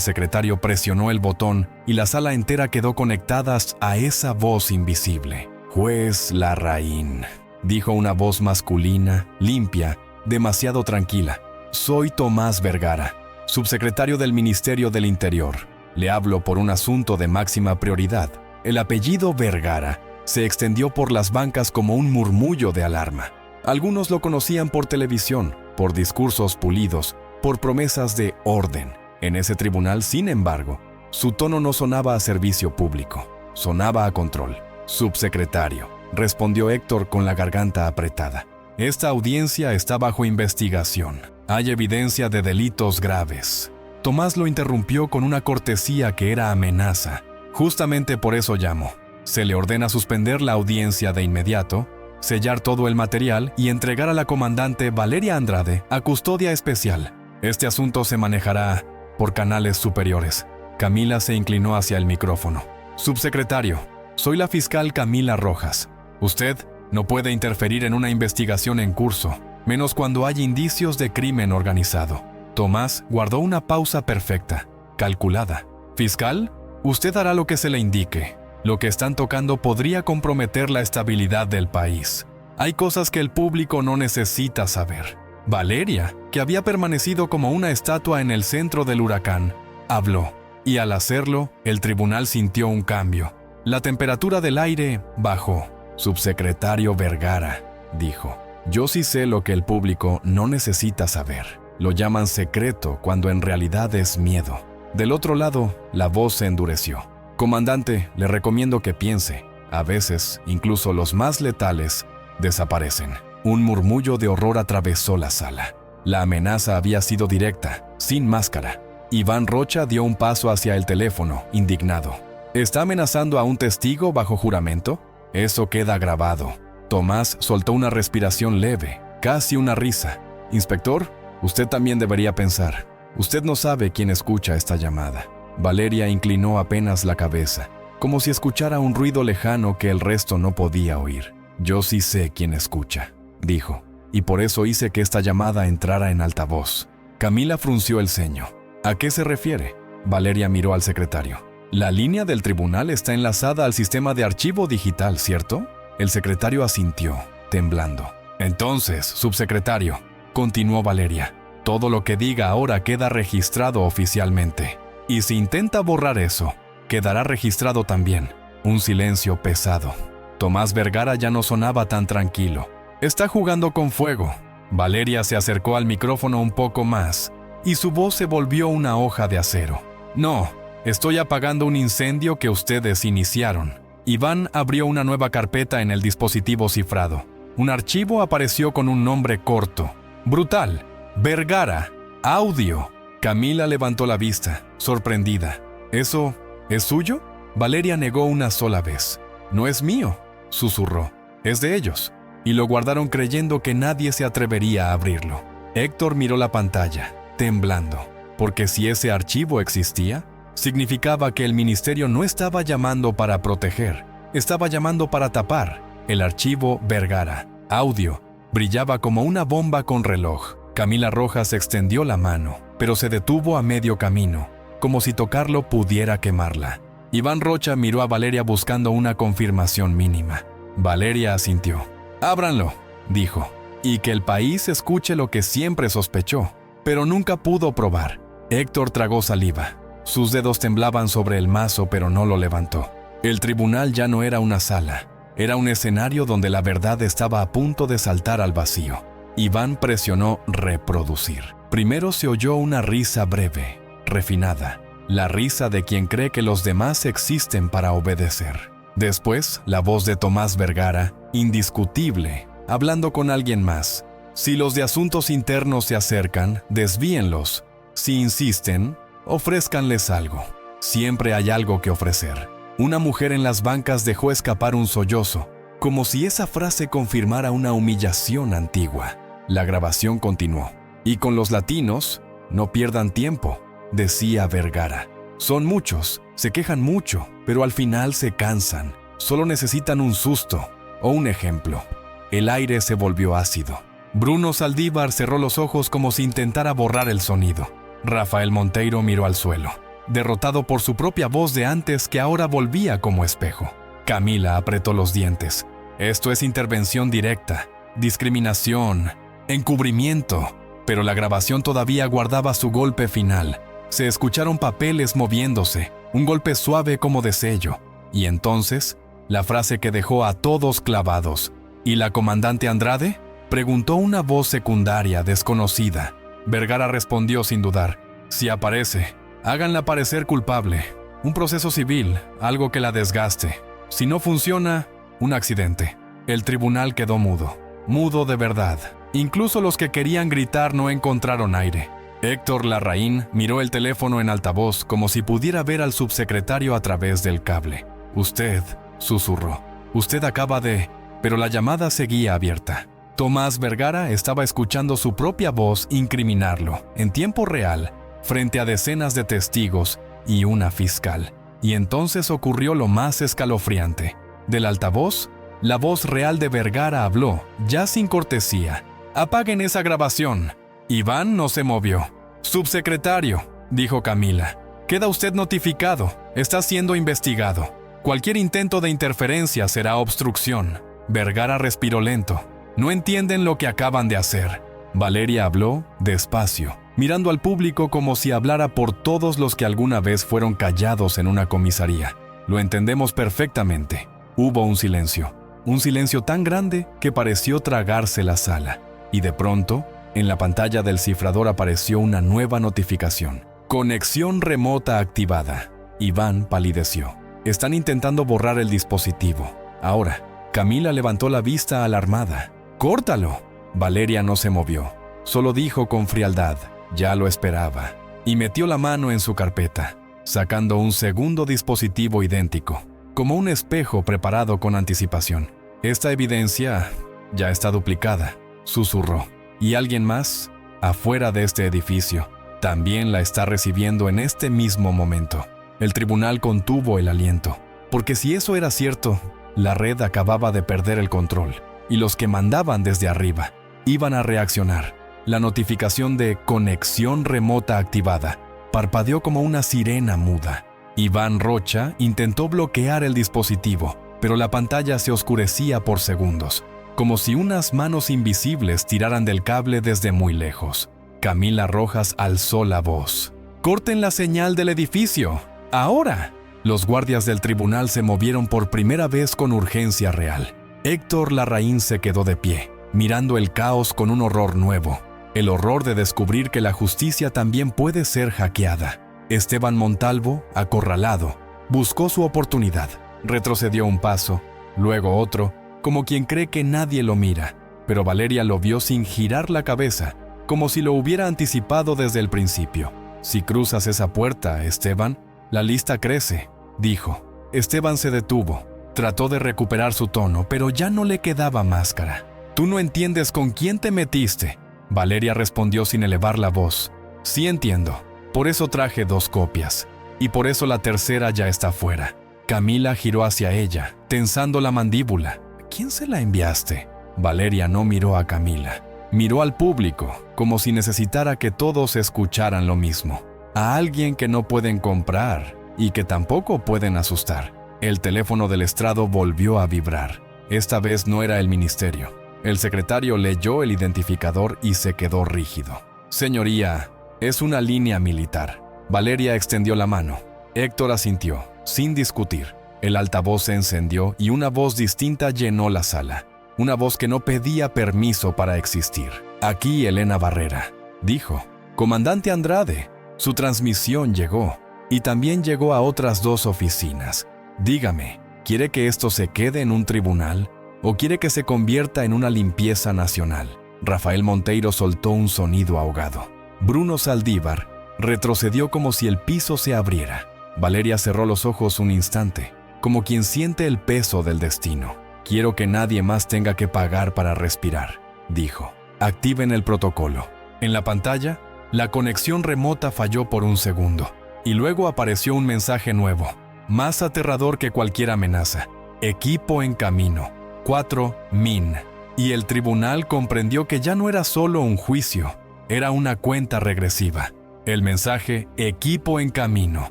A: secretario presionó el botón y la sala entera quedó conectada a esa voz invisible. «Juez Larraín», dijo una voz masculina, limpia, demasiado tranquila. «Soy Tomás Vergara, subsecretario del Ministerio del Interior. Le hablo por un asunto de máxima prioridad». El apellido Vergara se extendió por las bancas como un murmullo de alarma. Algunos lo conocían por televisión, por discursos pulidos, por promesas de orden. En ese tribunal, sin embargo, su tono no sonaba a servicio público, sonaba a control. «Subsecretario», respondió Héctor con la garganta apretada. «Esta audiencia está bajo investigación. Hay evidencia de delitos graves». Tomás lo interrumpió con una cortesía que era amenaza. «Justamente por eso llamo. Se le ordena suspender la audiencia de inmediato, sellar todo el material y entregar a la comandante Valeria Andrade a custodia especial. Este asunto se manejará por canales superiores». Camila se inclinó hacia el micrófono. Subsecretario, soy la fiscal Camila Rojas. Usted no puede interferir en una investigación en curso, menos cuando hay indicios de crimen organizado. Tomás guardó una pausa perfecta, calculada. Fiscal, usted hará lo que se le indique. Lo que están tocando podría comprometer la estabilidad del país. Hay cosas que el público no necesita saber. Valeria, que había permanecido como una estatua en el centro del huracán, habló, y al hacerlo, el tribunal sintió un cambio. La temperatura del aire bajó. Subsecretario Vergara, dijo, yo sí sé lo que el público no necesita saber. Lo llaman secreto cuando en realidad es miedo. Del otro lado, la voz se endureció. Comandante, le recomiendo que piense. A veces, incluso los más letales, desaparecen. Un murmullo de horror atravesó la sala. La amenaza había sido directa, sin máscara. Iván Rocha dio un paso hacia el teléfono, indignado. ¿Está amenazando a un testigo bajo juramento? Eso queda grabado. Tomás soltó una respiración leve, casi una risa. Inspector, usted también debería pensar. Usted no sabe quién escucha esta llamada. Valeria inclinó apenas la cabeza, como si escuchara un ruido lejano que el resto no podía oír. Yo sí sé quién escucha, dijo, y por eso hice que esta llamada entrara en altavoz. Camila frunció el ceño. ¿A qué se refiere? Valeria miró al secretario. La línea del tribunal está enlazada al sistema de archivo digital, ¿cierto? El secretario asintió, temblando. Entonces, subsecretario, continuó Valeria, todo lo que diga ahora queda registrado oficialmente. Y si intenta borrar eso, quedará registrado también. Un silencio pesado. Tomás Vergara ya no sonaba tan tranquilo. Está jugando con fuego. Valeria se acercó al micrófono un poco más, y su voz se volvió una hoja de acero. No, estoy apagando un incendio que ustedes iniciaron. Iván abrió una nueva carpeta en el dispositivo cifrado. Un archivo apareció con un nombre corto. Brutal. Vergara. Audio. Camila levantó la vista, sorprendida. ¿Eso es suyo? Valeria negó una sola vez. No es mío, susurró. Es de ellos. Y lo guardaron creyendo que nadie se atrevería a abrirlo. Héctor miró la pantalla, temblando, porque si ese archivo existía, significaba que el ministerio no estaba llamando para proteger, estaba llamando para tapar. El archivo Vergara, audio, brillaba como una bomba con reloj. Camila Rojas extendió la mano, pero se detuvo a medio camino, como si tocarlo pudiera quemarla. Iván Rocha miró a Valeria buscando una confirmación mínima. Valeria asintió. «Ábranlo», dijo, «y que el país escuche lo que siempre sospechó, pero nunca pudo probar». Héctor tragó saliva. Sus dedos temblaban sobre el mazo, pero no lo levantó. El tribunal ya no era una sala, era un escenario donde la verdad estaba a punto de saltar al vacío. Iván presionó reproducir. Primero se oyó una risa breve, refinada, la risa de quien cree que los demás existen para obedecer. Después, la voz de Tomás Vergara, indiscutible, hablando con alguien más. Si los de asuntos internos se acercan, desvíenlos. Si insisten, ofrézcanles algo. Siempre hay algo que ofrecer. Una mujer en las bancas dejó escapar un sollozo, como si esa frase confirmara una humillación antigua. La grabación continuó. Y con los latinos, no pierdan tiempo, decía Vergara. Son muchos, se quejan mucho, pero al final se cansan. Solo necesitan un susto o un ejemplo. El aire se volvió ácido. Bruno Saldívar cerró los ojos como si intentara borrar el sonido. Rafael Monteiro miró al suelo, derrotado por su propia voz de antes que ahora volvía como espejo. Camila apretó los dientes. Esto es intervención directa, discriminación, encubrimiento. Pero la grabación todavía guardaba su golpe final. Se escucharon papeles moviéndose, un golpe suave como de sello. Y entonces, la frase que dejó a todos clavados. ¿Y la comandante Andrade?, preguntó una voz secundaria desconocida. Vergara respondió sin dudar. Si aparece, háganla parecer culpable. Un proceso civil, algo que la desgaste. Si no funciona, un accidente. El tribunal quedó mudo. Mudo de verdad. Incluso los que querían gritar no encontraron aire. Héctor Larraín miró el teléfono en altavoz como si pudiera ver al subsecretario a través del cable. «Usted», susurró, «usted acaba de...» Pero la llamada seguía abierta. Tomás Vergara estaba escuchando su propia voz incriminarlo, en tiempo real, frente a decenas de testigos y una fiscal. Y entonces ocurrió lo más escalofriante. Del altavoz, la voz real de Vergara habló, ya sin cortesía. «Apaguen esa grabación». Iván no se movió. «Subsecretario», dijo Camila, «queda usted notificado. Está siendo investigado. Cualquier intento de interferencia será obstrucción». Vergara respiró lento. «No entienden lo que acaban de hacer». Valeria habló despacio, mirando al público como si hablara por todos los que alguna vez fueron callados en una comisaría. «Lo entendemos perfectamente». Hubo un silencio tan grande que pareció tragarse la sala. Y de pronto, en la pantalla del cifrador apareció una nueva notificación. «Conexión remota activada». Iván palideció. «Están intentando borrar el dispositivo. Ahora». Camila levantó la vista alarmada. «¡Córtalo!». Valeria no se movió. Solo dijo con frialdad, «Ya lo esperaba». Y metió la mano en su carpeta, sacando un segundo dispositivo idéntico, como un espejo preparado con anticipación. «Esta evidencia ya está duplicada», susurró. «Y alguien más, afuera de este edificio, también la está recibiendo en este mismo momento». El tribunal contuvo el aliento, porque si eso era cierto, la red acababa de perder el control, y los que mandaban desde arriba iban a reaccionar. La notificación de «conexión remota activada» parpadeó como una sirena muda. Iván Rocha intentó bloquear el dispositivo, pero la pantalla se oscurecía por segundos, como si unas manos invisibles tiraran del cable desde muy lejos. Camila Rojas alzó la voz. «¡Corten la señal del edificio! ¡Ahora!». Los guardias del tribunal se movieron por primera vez con urgencia real. Héctor Larraín se quedó de pie, mirando el caos con un horror nuevo. El horror de descubrir que la justicia también puede ser hackeada. Esteban Montalvo, acorralado, buscó su oportunidad. Retrocedió un paso, luego otro, como quien cree que nadie lo mira. Pero Valeria lo vio sin girar la cabeza, como si lo hubiera anticipado desde el principio. «Si cruzas esa puerta, Esteban, la lista crece», dijo. Esteban se detuvo. Trató de recuperar su tono, pero ya no le quedaba máscara. «Tú no entiendes con quién te metiste». Valeria respondió sin elevar la voz. «Sí entiendo. Por eso traje 2 copias. Y por eso la tercera ya está fuera». Camila giró hacia ella, tensando la mandíbula. «¿A quién se la enviaste?». Valeria no miró a Camila. Miró al público, como si necesitara que todos escucharan lo mismo. «A alguien que no pueden comprar y que tampoco pueden asustar». El teléfono del estrado volvió a vibrar. Esta vez no era el ministerio. El secretario leyó el identificador y se quedó rígido. «Señoría, es una línea militar». Valeria extendió la mano. Héctor asintió, sin discutir. El altavoz se encendió y una voz distinta llenó la sala. Una voz que no pedía permiso para existir. «Aquí Elena Barrera», dijo. «Comandante Andrade, su transmisión llegó. Y también llegó a otras 2 oficinas. Dígame, ¿quiere que esto se quede en un tribunal o quiere que se convierta en una limpieza nacional?» Rafael Monteiro soltó un sonido ahogado. Bruno Saldívar retrocedió como si el piso se abriera. Valeria cerró los ojos un instante, como quien siente el peso del destino. «Quiero que nadie más tenga que pagar para respirar», dijo. «Activen el protocolo». En la pantalla, la conexión remota falló por un segundo, y luego apareció un mensaje nuevo, más aterrador que cualquier amenaza. «Equipo en camino. 4 min». Y el tribunal comprendió que ya no era solo un juicio, era una cuenta regresiva. El mensaje «Equipo en camino.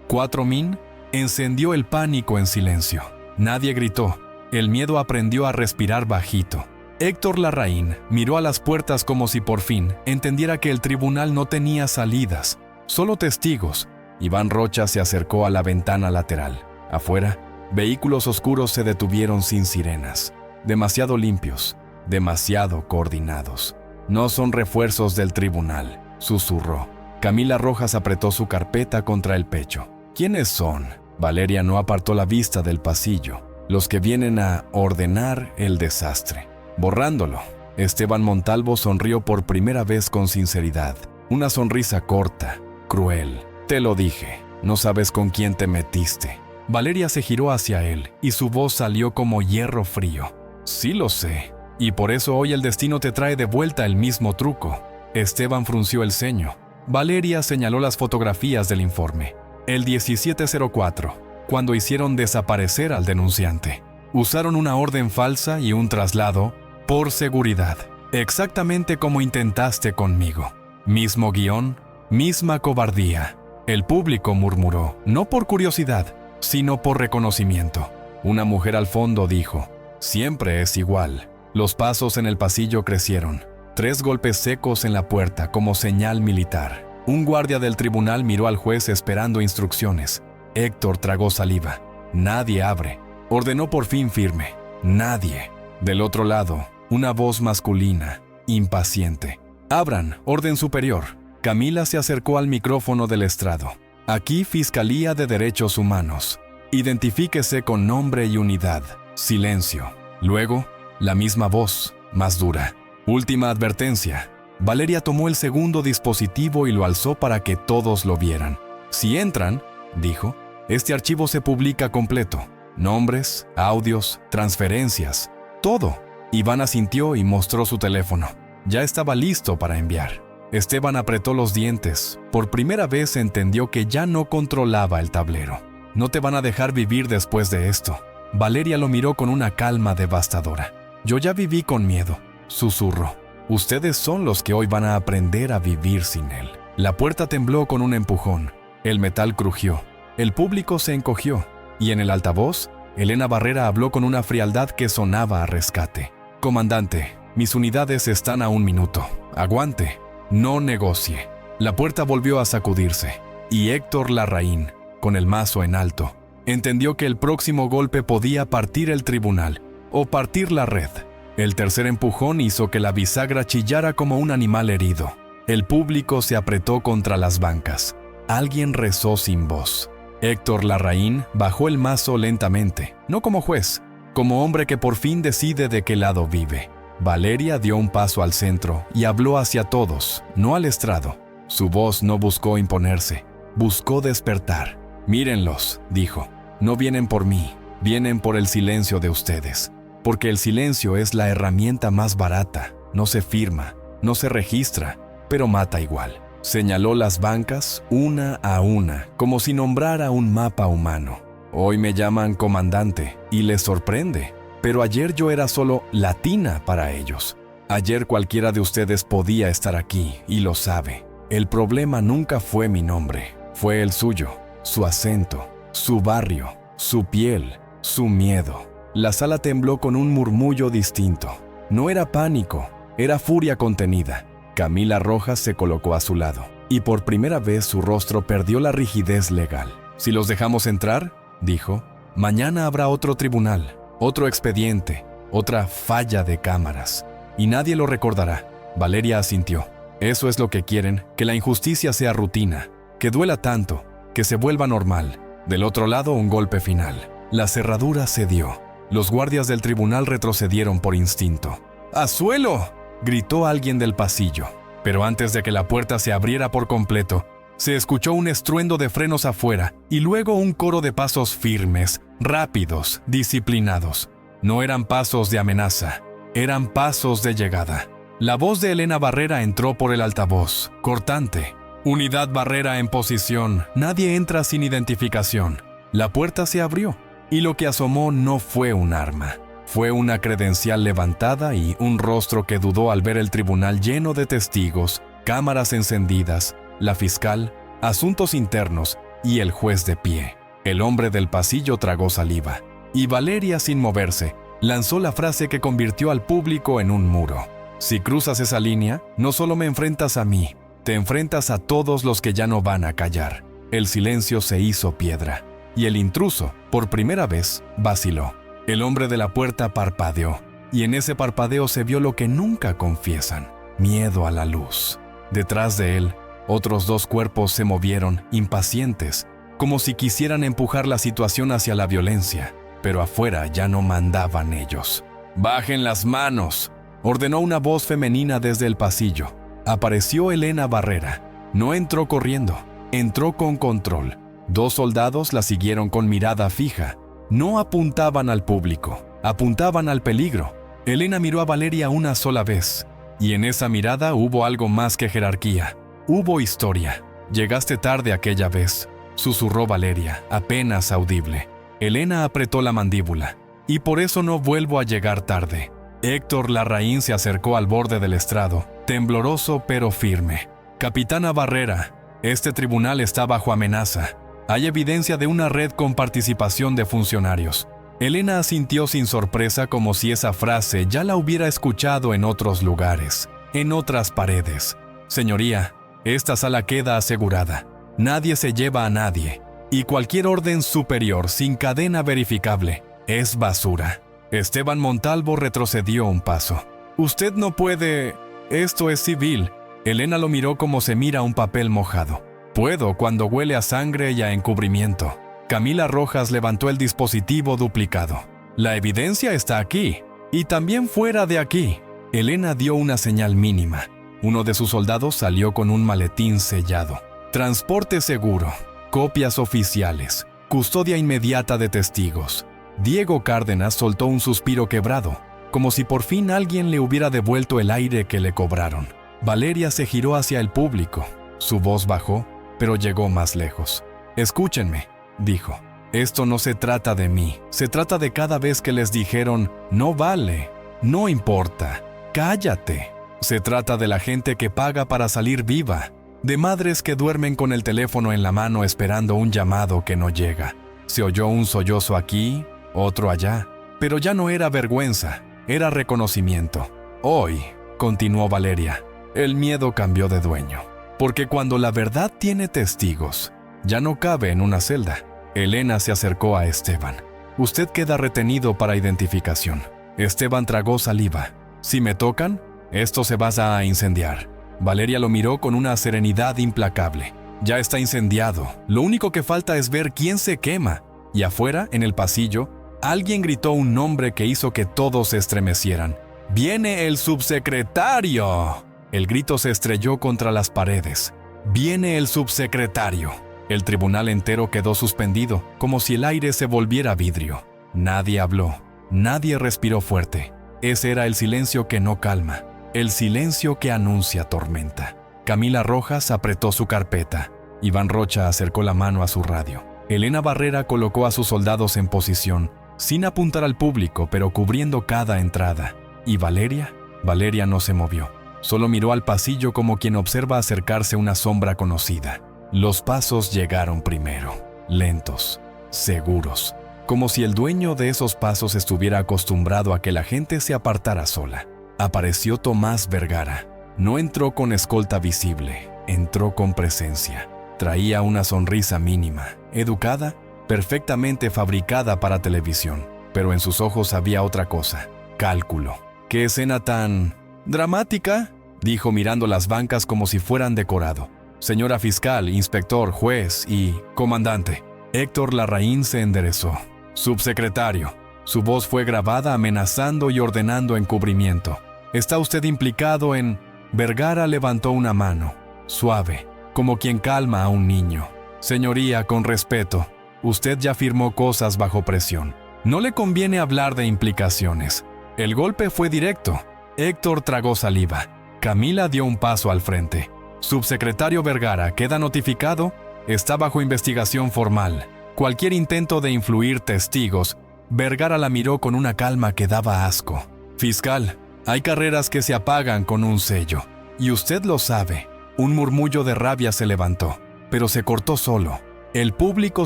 A: 4 min» encendió el pánico en silencio. Nadie gritó. El miedo aprendió a respirar bajito. Héctor Larraín miró a las puertas como si por fin entendiera que el tribunal no tenía salidas, solo testigos. Iván Rocha se acercó a la ventana lateral. Afuera, vehículos oscuros se detuvieron sin sirenas. Demasiado limpios, demasiado coordinados. «No son refuerzos del tribunal», susurró. Camila Rojas apretó su carpeta contra el pecho. «¿Quiénes son?». Valeria no apartó la vista del pasillo. «Los que vienen a ordenar el desastre». Borrándolo, Esteban Montalvo sonrió por primera vez con sinceridad. Una sonrisa corta, cruel. «Te lo dije, no sabes con quién te metiste». Valeria se giró hacia él y su voz salió como hierro frío. «Sí lo sé, y por eso hoy el destino te trae de vuelta el mismo truco». Esteban frunció el ceño. Valeria señaló las fotografías del informe. «El 1704, cuando hicieron desaparecer al denunciante. Usaron una orden falsa y un traslado por seguridad, exactamente como intentaste conmigo. Mismo guión, misma cobardía. El público murmuró, no por curiosidad, sino por reconocimiento. Una mujer al fondo dijo, siempre es igual. Los pasos en el pasillo crecieron. 3 golpes secos en la puerta como señal militar. Un guardia del tribunal miró al juez esperando instrucciones. Héctor tragó saliva. Nadie abre. Ordenó por fin firme. Nadie. Del otro lado, una voz masculina, impaciente. Abran, orden superior. Camila se acercó al micrófono del estrado. Aquí, Fiscalía de Derechos Humanos. Identifíquese con nombre y unidad. Silencio. Luego, la misma voz, más dura. Última advertencia. Valeria tomó el segundo dispositivo y lo alzó para que todos lo vieran. Si entran, dijo, este archivo se publica completo. Nombres, audios, transferencias, todo. Iván asintió y mostró su teléfono. Ya estaba listo para enviar. Esteban apretó los dientes. Por primera vez entendió que ya no controlaba el tablero. No te van a dejar vivir después de esto. Valeria lo miró con una calma devastadora. Yo ya viví con miedo, susurró. Ustedes son los que hoy van a aprender a vivir sin él. La puerta tembló con un empujón. El metal crujió. El público se encogió. Y en el altavoz, Elena Barrera habló con una frialdad que sonaba a rescate. Comandante, mis unidades están a 1 minuto. Aguante. No negocie. La puerta volvió a sacudirse. Y Héctor Larraín, con el mazo en alto, entendió que el próximo golpe podía partir el tribunal o partir la red. El tercer empujón hizo que la bisagra chillara como un animal herido. El público se apretó contra las bancas. Alguien rezó sin voz. Héctor Larraín bajó el mazo lentamente, no como juez, como hombre que por fin decide de qué lado vive. Valeria dio un paso al centro y habló hacia todos, no al estrado. Su voz no buscó imponerse, buscó despertar. Mírenlos, dijo, no vienen por mí, vienen por el silencio de ustedes. Porque el silencio es la herramienta más barata, no se firma, no se registra, pero mata igual. Señaló las bancas una a una, como si nombrara un mapa humano. Hoy me llaman comandante y les sorprende, pero ayer yo era solo latina para ellos. Ayer cualquiera de ustedes podía estar aquí y lo sabe. El problema nunca fue mi nombre, fue el suyo, su acento, su barrio, su piel, su miedo. La sala tembló con un murmullo distinto. No era pánico, era furia contenida. Camila Rojas se colocó a su lado, y por primera vez su rostro perdió la rigidez legal. Si los dejamos entrar, dijo, mañana habrá otro tribunal, otro expediente, otra falla de cámaras, y nadie lo recordará. Valeria asintió. Eso es lo que quieren, que la injusticia sea rutina, que duela tanto, que se vuelva normal. Del otro lado, un golpe final. La cerradura cedió. Los guardias del tribunal retrocedieron por instinto. ¡A suelo!, gritó alguien del pasillo. Pero antes de que la puerta se abriera por completo, se escuchó un estruendo de frenos afuera y luego un coro de pasos firmes, rápidos, disciplinados. No eran pasos de amenaza, eran pasos de llegada. La voz de Elena Barrera entró por el altavoz, cortante. Unidad Barrera en posición, nadie entra sin identificación. La puerta se abrió. Y lo que asomó no fue un arma, fue una credencial levantada y un rostro que dudó al ver el tribunal lleno de testigos, cámaras encendidas, la fiscal, asuntos internos y el juez de pie. El hombre del pasillo tragó saliva, y Valeria, sin moverse, lanzó la frase que convirtió al público en un muro. Si cruzas esa línea, no solo me enfrentas a mí, te enfrentas a todos los que ya no van a callar. El silencio se hizo piedra. Y el intruso, por primera vez, vaciló. El hombre de la puerta parpadeó, y en ese parpadeo se vio lo que nunca confiesan: miedo a la luz. Detrás de él, otros 2 cuerpos se movieron, impacientes, como si quisieran empujar la situación hacia la violencia, pero afuera ya no mandaban ellos. «¡Bajen las manos!», ordenó una voz femenina desde el pasillo. Apareció Elena Barrera. No entró corriendo, entró con control. 2 soldados la siguieron con mirada fija. No apuntaban al público, apuntaban al peligro. Elena miró a Valeria una sola vez, y en esa mirada hubo algo más que jerarquía. Hubo historia. Llegaste tarde aquella vez. susurró Valeria, apenas audible. Elena apretó la mandíbula. Y por eso no vuelvo a llegar tarde. Héctor Larraín se acercó al borde del estrado, tembloroso pero firme. Capitana Barrera, este tribunal está bajo amenaza. Hay evidencia de una red con participación de funcionarios. Elena asintió sin sorpresa, como si esa frase ya la hubiera escuchado en otros lugares, en otras paredes. Señoría, esta sala queda asegurada. Nadie se lleva a nadie. Y cualquier orden superior sin cadena verificable es basura. Esteban Montalvo retrocedió un paso. Usted no puede... Esto es civil. Elena lo miró como se mira un papel mojado. Puedo cuando huele a sangre y a encubrimiento. Camila Rojas levantó el dispositivo duplicado. La evidencia está aquí. Y también fuera de aquí. Elena dio una señal mínima. Uno de sus soldados salió con un maletín sellado. Transporte seguro. Copias oficiales. Custodia inmediata de testigos. Diego Cárdenas soltó un suspiro quebrado, como si por fin alguien le hubiera devuelto el aire que le cobraron. Valeria se giró hacia el público. Su voz bajó, pero llegó más lejos. «Escúchenme», dijo. «Esto no se trata de mí. Se trata de cada vez que les dijeron, no vale, no importa, cállate. Se trata de la gente que paga para salir viva, de madres que duermen con el teléfono en la mano esperando un llamado que no llega. Se oyó un sollozo aquí, otro allá, pero ya no era vergüenza, era reconocimiento. Hoy», continuó Valeria, «el miedo cambió de dueño, porque cuando la verdad tiene testigos, ya no cabe en una celda». Elena se acercó a Esteban. «Usted queda retenido para identificación». Esteban tragó saliva. «Si me tocan, esto se va a incendiar». Valeria lo miró con una serenidad implacable. «Ya está incendiado. Lo único que falta es ver quién se quema». Y afuera, en el pasillo, alguien gritó un nombre que hizo que todos se estremecieran. «¡Viene el subsecretario!». El grito se estrelló contra las paredes. «¡Viene el subsecretario!». El tribunal entero quedó suspendido, como si el aire se volviera vidrio. Nadie habló, nadie respiró fuerte. Ese era el silencio que no calma, el silencio que anuncia tormenta. Camila Rojas apretó su carpeta. Iván Rocha acercó la mano a su radio. Elena Barrera colocó a sus soldados en posición, sin apuntar al público, pero cubriendo cada entrada. ¿Y Valeria? Valeria no se movió. Solo miró al pasillo como quien observa acercarse una sombra conocida. Los pasos llegaron primero, lentos, seguros, como si el dueño de esos pasos estuviera acostumbrado a que la gente se apartara sola. Apareció Tomás Vergara. No entró con escolta visible, entró con presencia. Traía una sonrisa mínima, educada, perfectamente fabricada para televisión, pero en sus ojos había otra cosa, cálculo. «¿Qué escena tan dramática?», dijo mirando las bancas como si fueran decorado. «Señora fiscal, inspector, juez y comandante». Héctor Larraín se enderezó. «Subsecretario». Su voz fue grabada amenazando y ordenando encubrimiento. «¿Está usted implicado en...?» Vergara levantó una mano, suave, como quien calma a un niño. «Señoría, con respeto, usted ya firmó cosas bajo presión. No le conviene hablar de implicaciones». El golpe fue directo. Héctor tragó saliva. Camila dio un paso al frente. «Subsecretario Vergara, queda notificado. Está bajo investigación formal. Cualquier intento de influir testigos». Vergara la miró con una calma que daba asco. «Fiscal, hay carreras que se apagan con un sello. Y usted lo sabe». Un murmullo de rabia se levantó, pero se cortó solo. El público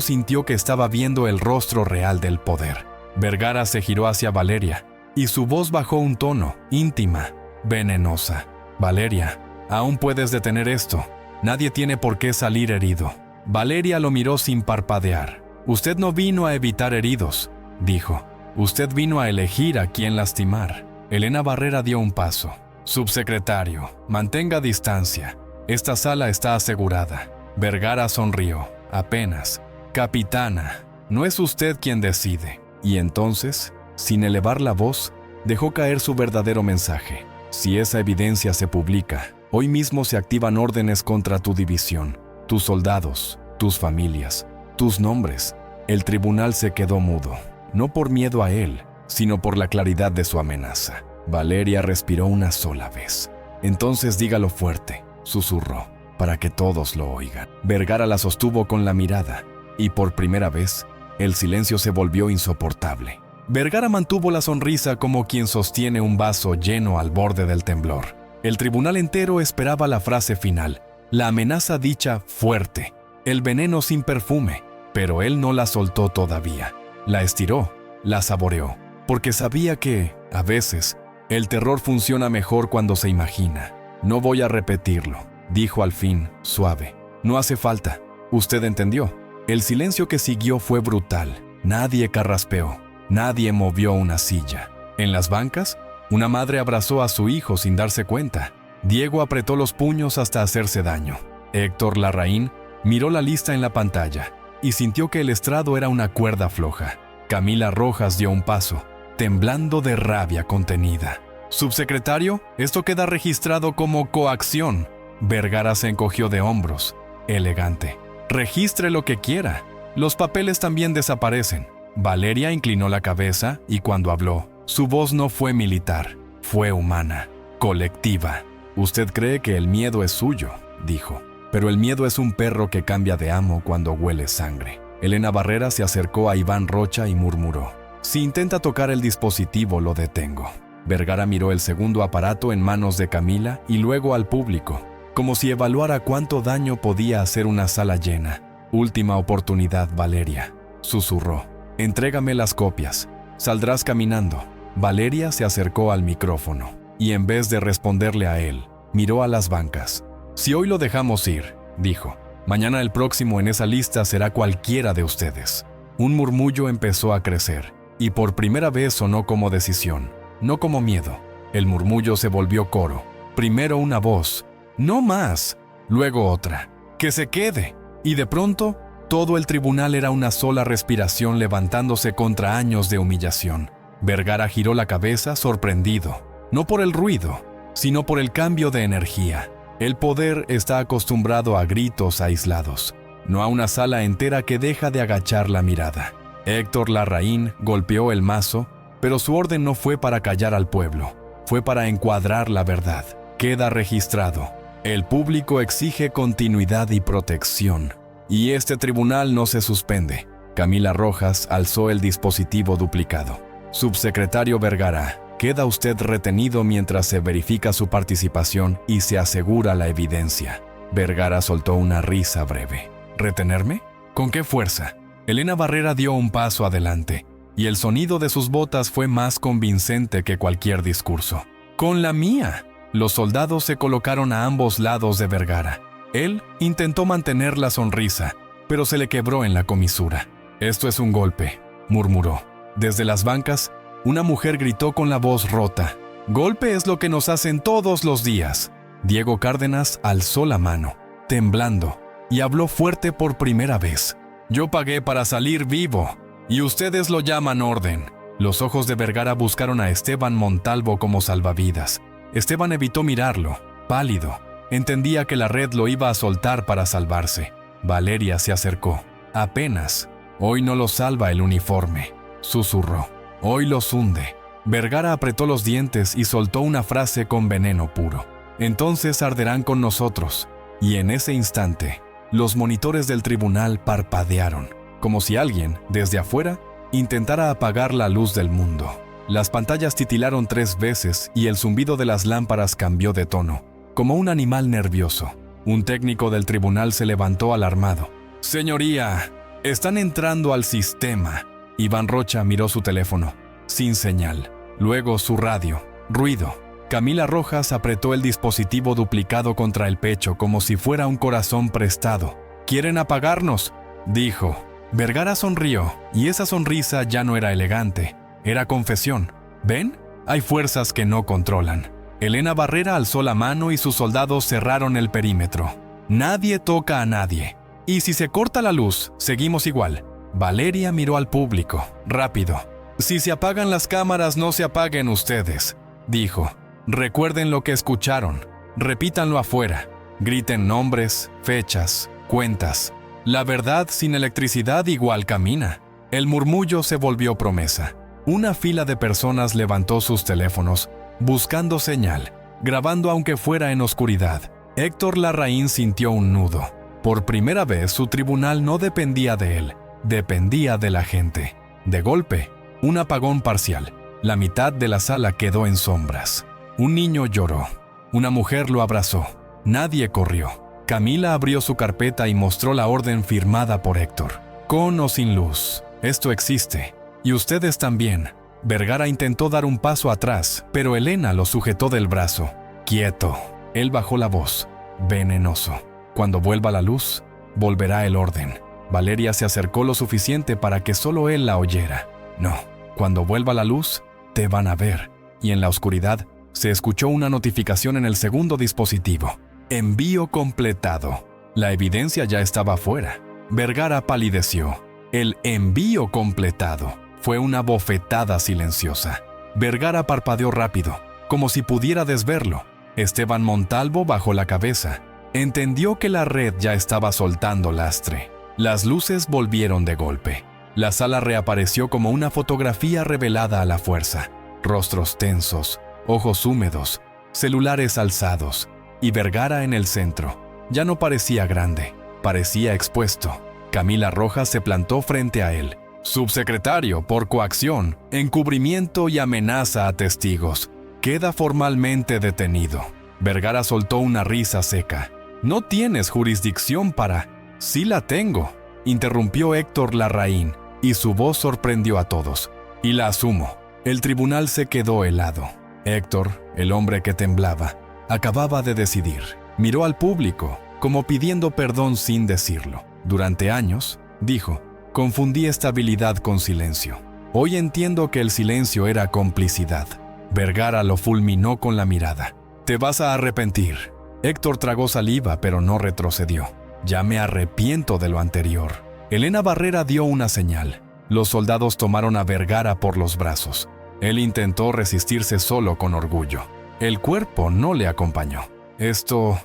A: sintió que estaba viendo el rostro real del poder. Vergara se giró hacia Valeria, y su voz bajó un tono, íntima, venenosa. «Valeria, aún puedes detener esto. Nadie tiene por qué salir herido». Valeria lo miró sin parpadear. «Usted no vino a evitar heridos», dijo. «Usted vino a elegir a quién lastimar». Elena Barrera dio un paso. «Subsecretario, mantenga distancia. Esta sala está asegurada». Vergara sonrió, apenas. «Capitana, no es usted quien decide». Y entonces, sin elevar la voz, dejó caer su verdadero mensaje. «Si esa evidencia se publica, hoy mismo se activan órdenes contra tu división, tus soldados, tus familias, tus nombres». El tribunal se quedó mudo, no por miedo a él, sino por la claridad de su amenaza. Valeria respiró una sola vez. «Entonces dígalo fuerte», susurró. para que todos lo oigan. Vergara la sostuvo con la mirada, y por primera vez, el silencio se volvió insoportable. Vergara mantuvo la sonrisa como quien sostiene un vaso lleno al borde del temblor. El tribunal entero esperaba la frase final, la amenaza dicha fuerte, el veneno sin perfume, pero él no la soltó todavía. La estiró, la saboreó, porque sabía que, a veces, el terror funciona mejor cuando se imagina. No voy a repetirlo, dijo al fin, suave. No hace falta. Usted entendió. El silencio que siguió fue brutal. Nadie carraspeó. Nadie movió una silla. En las bancas, una madre abrazó a su hijo sin darse cuenta. Diego apretó los puños hasta hacerse daño. Héctor Larraín miró la lista en la pantalla y sintió que el estrado era una cuerda floja. Camila Rojas dio un paso, temblando de rabia contenida. «Subsecretario, esto queda registrado como coacción». Vergara se encogió de hombros, elegante. «Registre lo que quiera. Los papeles también desaparecen». Valeria inclinó la cabeza y cuando habló, su voz no fue militar, fue humana, colectiva. «Usted cree que el miedo es suyo», dijo. «Pero el miedo es un perro que cambia de amo cuando huele sangre». Elena Barrera se acercó a Iván Rocha y murmuró: «Si intenta tocar el dispositivo, lo detengo». Vergara miró el segundo aparato en manos de Camila y luego al público, como si evaluara cuánto daño podía hacer una sala llena. «Última oportunidad, Valeria», susurró. «Entrégame las copias. Saldrás caminando». Valeria se acercó al micrófono y en vez de responderle a él, miró a las bancas. «Si hoy lo dejamos ir», dijo, «mañana el próximo en esa lista será cualquiera de ustedes». Un murmullo empezó a crecer y por primera vez sonó como decisión, no como miedo. El murmullo se volvió coro. Primero una voz, «No más», luego otra, «Que se quede». Y de pronto, todo el tribunal era una sola respiración levantándose contra años de humillación. Vergara giró la cabeza sorprendido, no por el ruido, sino por el cambio de energía. El poder está acostumbrado a gritos aislados, no a una sala entera que deja de agachar la mirada. Héctor Larraín golpeó el mazo, pero su orden no fue para callar al pueblo, fue para encuadrar la verdad. Queda registrado. El público exige continuidad y protección. Y este tribunal no se suspende. Camila Rojas alzó el dispositivo duplicado. «Subsecretario Vergara, queda usted retenido mientras se verifica su participación y se asegura la evidencia». Vergara soltó una risa breve. «¿Retenerme? ¿Con qué fuerza?». Elena Barrera dio un paso adelante, y el sonido de sus botas fue más convincente que cualquier discurso. «Con la mía». Los soldados se colocaron a ambos lados de Vergara. Él intentó mantener la sonrisa, pero se le quebró en la comisura. «Esto es un golpe», murmuró. Desde las bancas, una mujer gritó con la voz rota: «Golpe es lo que nos hacen todos los días». Diego Cárdenas alzó la mano, temblando, y habló fuerte por primera vez: «Yo pagué para salir vivo, y ustedes lo llaman orden». Los ojos de Vergara buscaron a Esteban Montalvo como salvavidas. Esteban evitó mirarlo, pálido. Entendía que la red lo iba a soltar para salvarse. Valeria se acercó. «Apenas. Hoy no los salva el uniforme», susurró. «Hoy los hunde». Vergara apretó los dientes y soltó una frase con veneno puro: «Entonces arderán con nosotros». Y en ese instante, los monitores del tribunal parpadearon, como si alguien, desde afuera, intentara apagar la luz del mundo. Las pantallas titilaron 3 veces y el zumbido de las lámparas cambió de tono, como un animal nervioso. Un técnico del tribunal se levantó alarmado. «Señoría, están entrando al sistema». Iván Rocha miró su teléfono, sin señal. Luego su radio. Ruido. Camila Rojas apretó el dispositivo duplicado contra el pecho como si fuera un corazón prestado. «¿Quieren apagarnos?», dijo. Vergara sonrió, y esa sonrisa ya no era elegante. Era confesión. «¿Ven? Hay fuerzas que no controlan». Elena Barrera alzó la mano y sus soldados cerraron el perímetro. «Nadie toca a nadie. Y si se corta la luz, seguimos igual». Valeria miró al público, rápido. «Si se apagan las cámaras, no se apaguen ustedes», dijo. «Recuerden lo que escucharon. Repítanlo afuera. Griten nombres, fechas, cuentas. La verdad sin electricidad igual camina». El murmullo se volvió promesa. Una fila de personas levantó sus teléfonos, buscando señal, grabando aunque fuera en oscuridad. Héctor Larraín sintió un nudo. Por primera vez su tribunal no dependía de él, dependía de la gente. De golpe, un apagón parcial. La mitad de la sala quedó en sombras. Un niño lloró. Una mujer lo abrazó. Nadie corrió. Camila abrió su carpeta y mostró la orden firmada por Héctor. Con o sin luz, esto existe. Y ustedes también. Vergara intentó dar un paso atrás, pero Elena lo sujetó del brazo. Quieto. Él bajó la voz. Venenoso. Cuando vuelva la luz, volverá el orden. Valeria se acercó lo suficiente para que solo él la oyera. No. Cuando vuelva la luz, te van a ver. Y en la oscuridad, se escuchó una notificación en el segundo dispositivo. Envío completado. La evidencia ya estaba afuera. Vergara palideció. El envío completado fue una bofetada silenciosa. Vergara parpadeó rápido, como si pudiera desverlo. Esteban Montalvo bajó la cabeza. Entendió que la red ya estaba soltando lastre. Las luces volvieron de golpe. La sala reapareció como una fotografía revelada a la fuerza. Rostros tensos, ojos húmedos, celulares alzados, y Vergara en el centro. Ya no parecía grande, parecía expuesto. Camila Rojas se plantó frente a él. Subsecretario, por coacción, encubrimiento y amenaza a testigos. Queda formalmente detenido. Vergara soltó una risa seca. No tienes jurisdicción para... Sí la tengo, interrumpió Héctor Larraín, y su voz sorprendió a todos. Y la asumo. El tribunal se quedó helado. Héctor, el hombre que temblaba, acababa de decidir. Miró al público, como pidiendo perdón sin decirlo. Durante años, dijo, confundí estabilidad con silencio. Hoy entiendo que el silencio era complicidad. Vergara lo fulminó con la mirada. Te vas a arrepentir. Héctor tragó saliva, pero no retrocedió. Ya me arrepiento de lo anterior. Elena Barrera dio una señal. Los soldados tomaron a Vergara por los brazos. Él intentó resistirse solo con orgullo. El cuerpo no le acompañó. Esto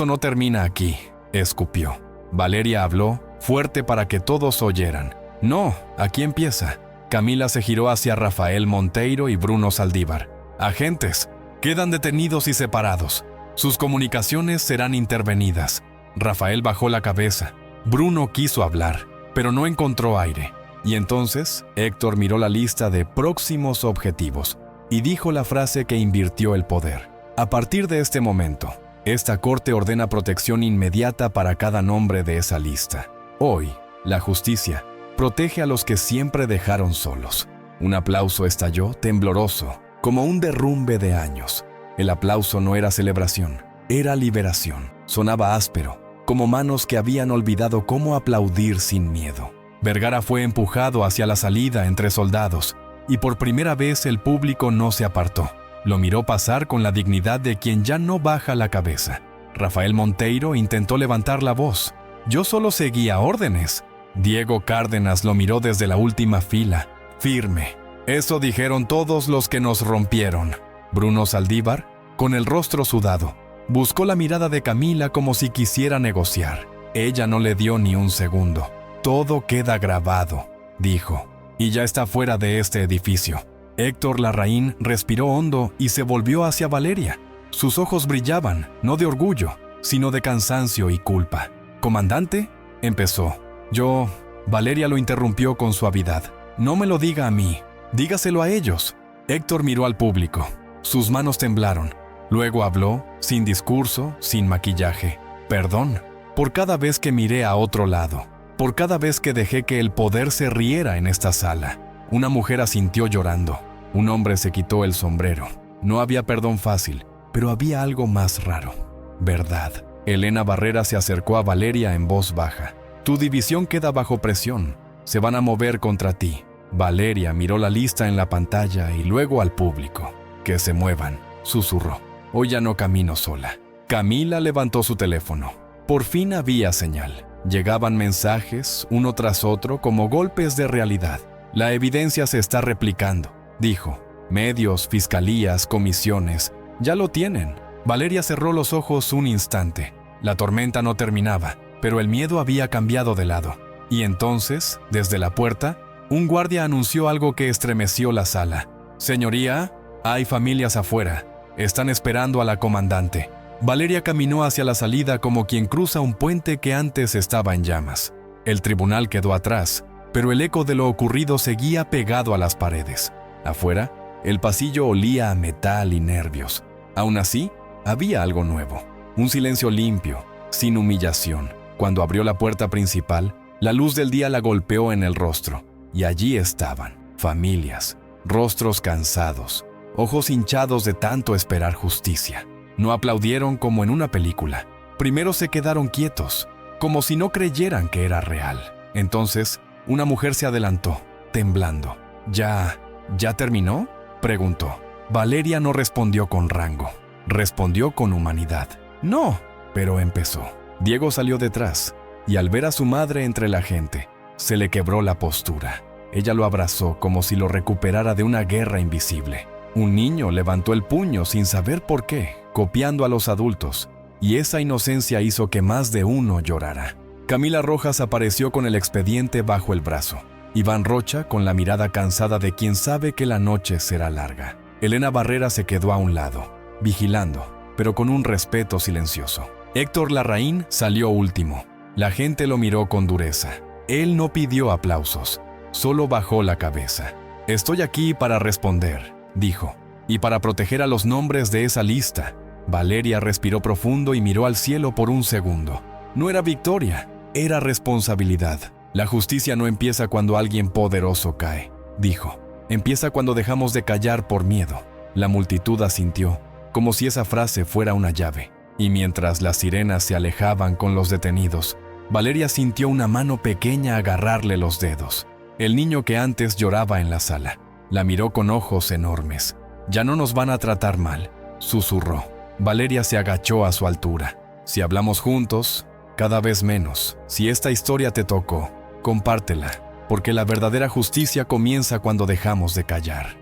A: no termina aquí, escupió. Valeria habló, fuerte para que todos oyeran. No, aquí empieza. Camila se giró hacia Rafael Monteiro y Bruno Saldívar. Agentes, quedan detenidos y separados. Sus comunicaciones serán intervenidas. Rafael bajó la cabeza. Bruno quiso hablar, pero no encontró aire. Y entonces, Héctor miró la lista de próximos objetivos y dijo la frase que invirtió el poder. A partir de este momento, esta corte ordena protección inmediata para cada nombre de esa lista. Hoy, la justicia protege a los que siempre dejaron solos. Un aplauso estalló tembloroso, como un derrumbe de años. El aplauso no era celebración, era liberación. Sonaba áspero, como manos que habían olvidado cómo aplaudir sin miedo. Vergara fue empujado hacia la salida entre soldados, y por primera vez el público no se apartó. Lo miró pasar con la dignidad de quien ya no baja la cabeza. Rafael Monteiro intentó levantar la voz. Yo solo seguía órdenes. Diego Cárdenas lo miró desde la última fila, firme. Eso dijeron todos los que nos rompieron. Bruno Saldívar, con el rostro sudado, buscó la mirada de Camila como si quisiera negociar. Ella no le dio ni un segundo. Todo queda grabado, dijo, y ya está fuera de este edificio. Héctor Larraín respiró hondo y se volvió hacia Valeria. Sus ojos brillaban, no de orgullo, sino de cansancio y culpa. «¿Comandante?», empezó. Valeria lo interrumpió con suavidad. «No me lo diga a mí, dígaselo a ellos». Héctor miró al público. Sus manos temblaron. Luego habló, sin discurso, sin maquillaje. «Perdón, por cada vez que miré a otro lado. Por cada vez que dejé que el poder se riera en esta sala». Una mujer asintió llorando. Un hombre se quitó el sombrero. No había perdón fácil, pero había algo más raro. Verdad. Elena Barrera se acercó a Valeria en voz baja. Tu división queda bajo presión. Se van a mover contra ti. Valeria miró la lista en la pantalla y luego al público. Que se muevan, susurró. Hoy ya no camino sola. Camila levantó su teléfono. Por fin había señal. Llegaban mensajes, uno tras otro, como golpes de realidad. La evidencia se está replicando, dijo. Medios, fiscalías, comisiones, ya lo tienen. Valeria cerró los ojos un instante. La tormenta no terminaba, pero el miedo había cambiado de lado. Y entonces, desde la puerta, un guardia anunció algo que estremeció la sala. Señoría, hay familias afuera. Están esperando a la comandante. Valeria caminó hacia la salida como quien cruza un puente que antes estaba en llamas. El tribunal quedó atrás, pero el eco de lo ocurrido seguía pegado a las paredes. Afuera, el pasillo olía a metal y nervios. Aún así, había algo nuevo. Un silencio limpio, sin humillación. Cuando abrió la puerta principal, la luz del día la golpeó en el rostro. Y allí estaban, familias, rostros cansados, ojos hinchados de tanto esperar justicia. No aplaudieron como en una película. Primero se quedaron quietos, como si no creyeran que era real. Entonces, una mujer se adelantó, temblando. ¿Ya terminó?, preguntó. Valeria no respondió con rango. Respondió con humanidad. No, pero empezó. Diego salió detrás, y al ver a su madre entre la gente, se le quebró la postura. Ella lo abrazó como si lo recuperara de una guerra invisible. Un niño levantó el puño sin saber por qué, copiando a los adultos, y esa inocencia hizo que más de uno llorara. Camila Rojas apareció con el expediente bajo el brazo. Iván Rocha con la mirada cansada de quien sabe que la noche será larga. Elena Barrera se quedó a un lado, vigilando, pero con un respeto silencioso. Héctor Larraín salió último. La gente lo miró con dureza. Él no pidió aplausos, solo bajó la cabeza. «Estoy aquí para responder», dijo, «y para proteger a los nombres de esa lista». Valeria respiró profundo y miró al cielo por un segundo. No era victoria, era responsabilidad. «La justicia no empieza cuando alguien poderoso cae», dijo. «Empieza cuando dejamos de callar por miedo». La multitud asintió, como si esa frase fuera una llave. Y mientras las sirenas se alejaban con los detenidos, Valeria sintió una mano pequeña agarrarle los dedos. El niño que antes lloraba en la sala. La miró con ojos enormes. «Ya no nos van a tratar mal», susurró. Valeria se agachó a su altura. «Si hablamos juntos, cada vez menos. Si esta historia te tocó, compártela, porque la verdadera justicia comienza cuando dejamos de callar».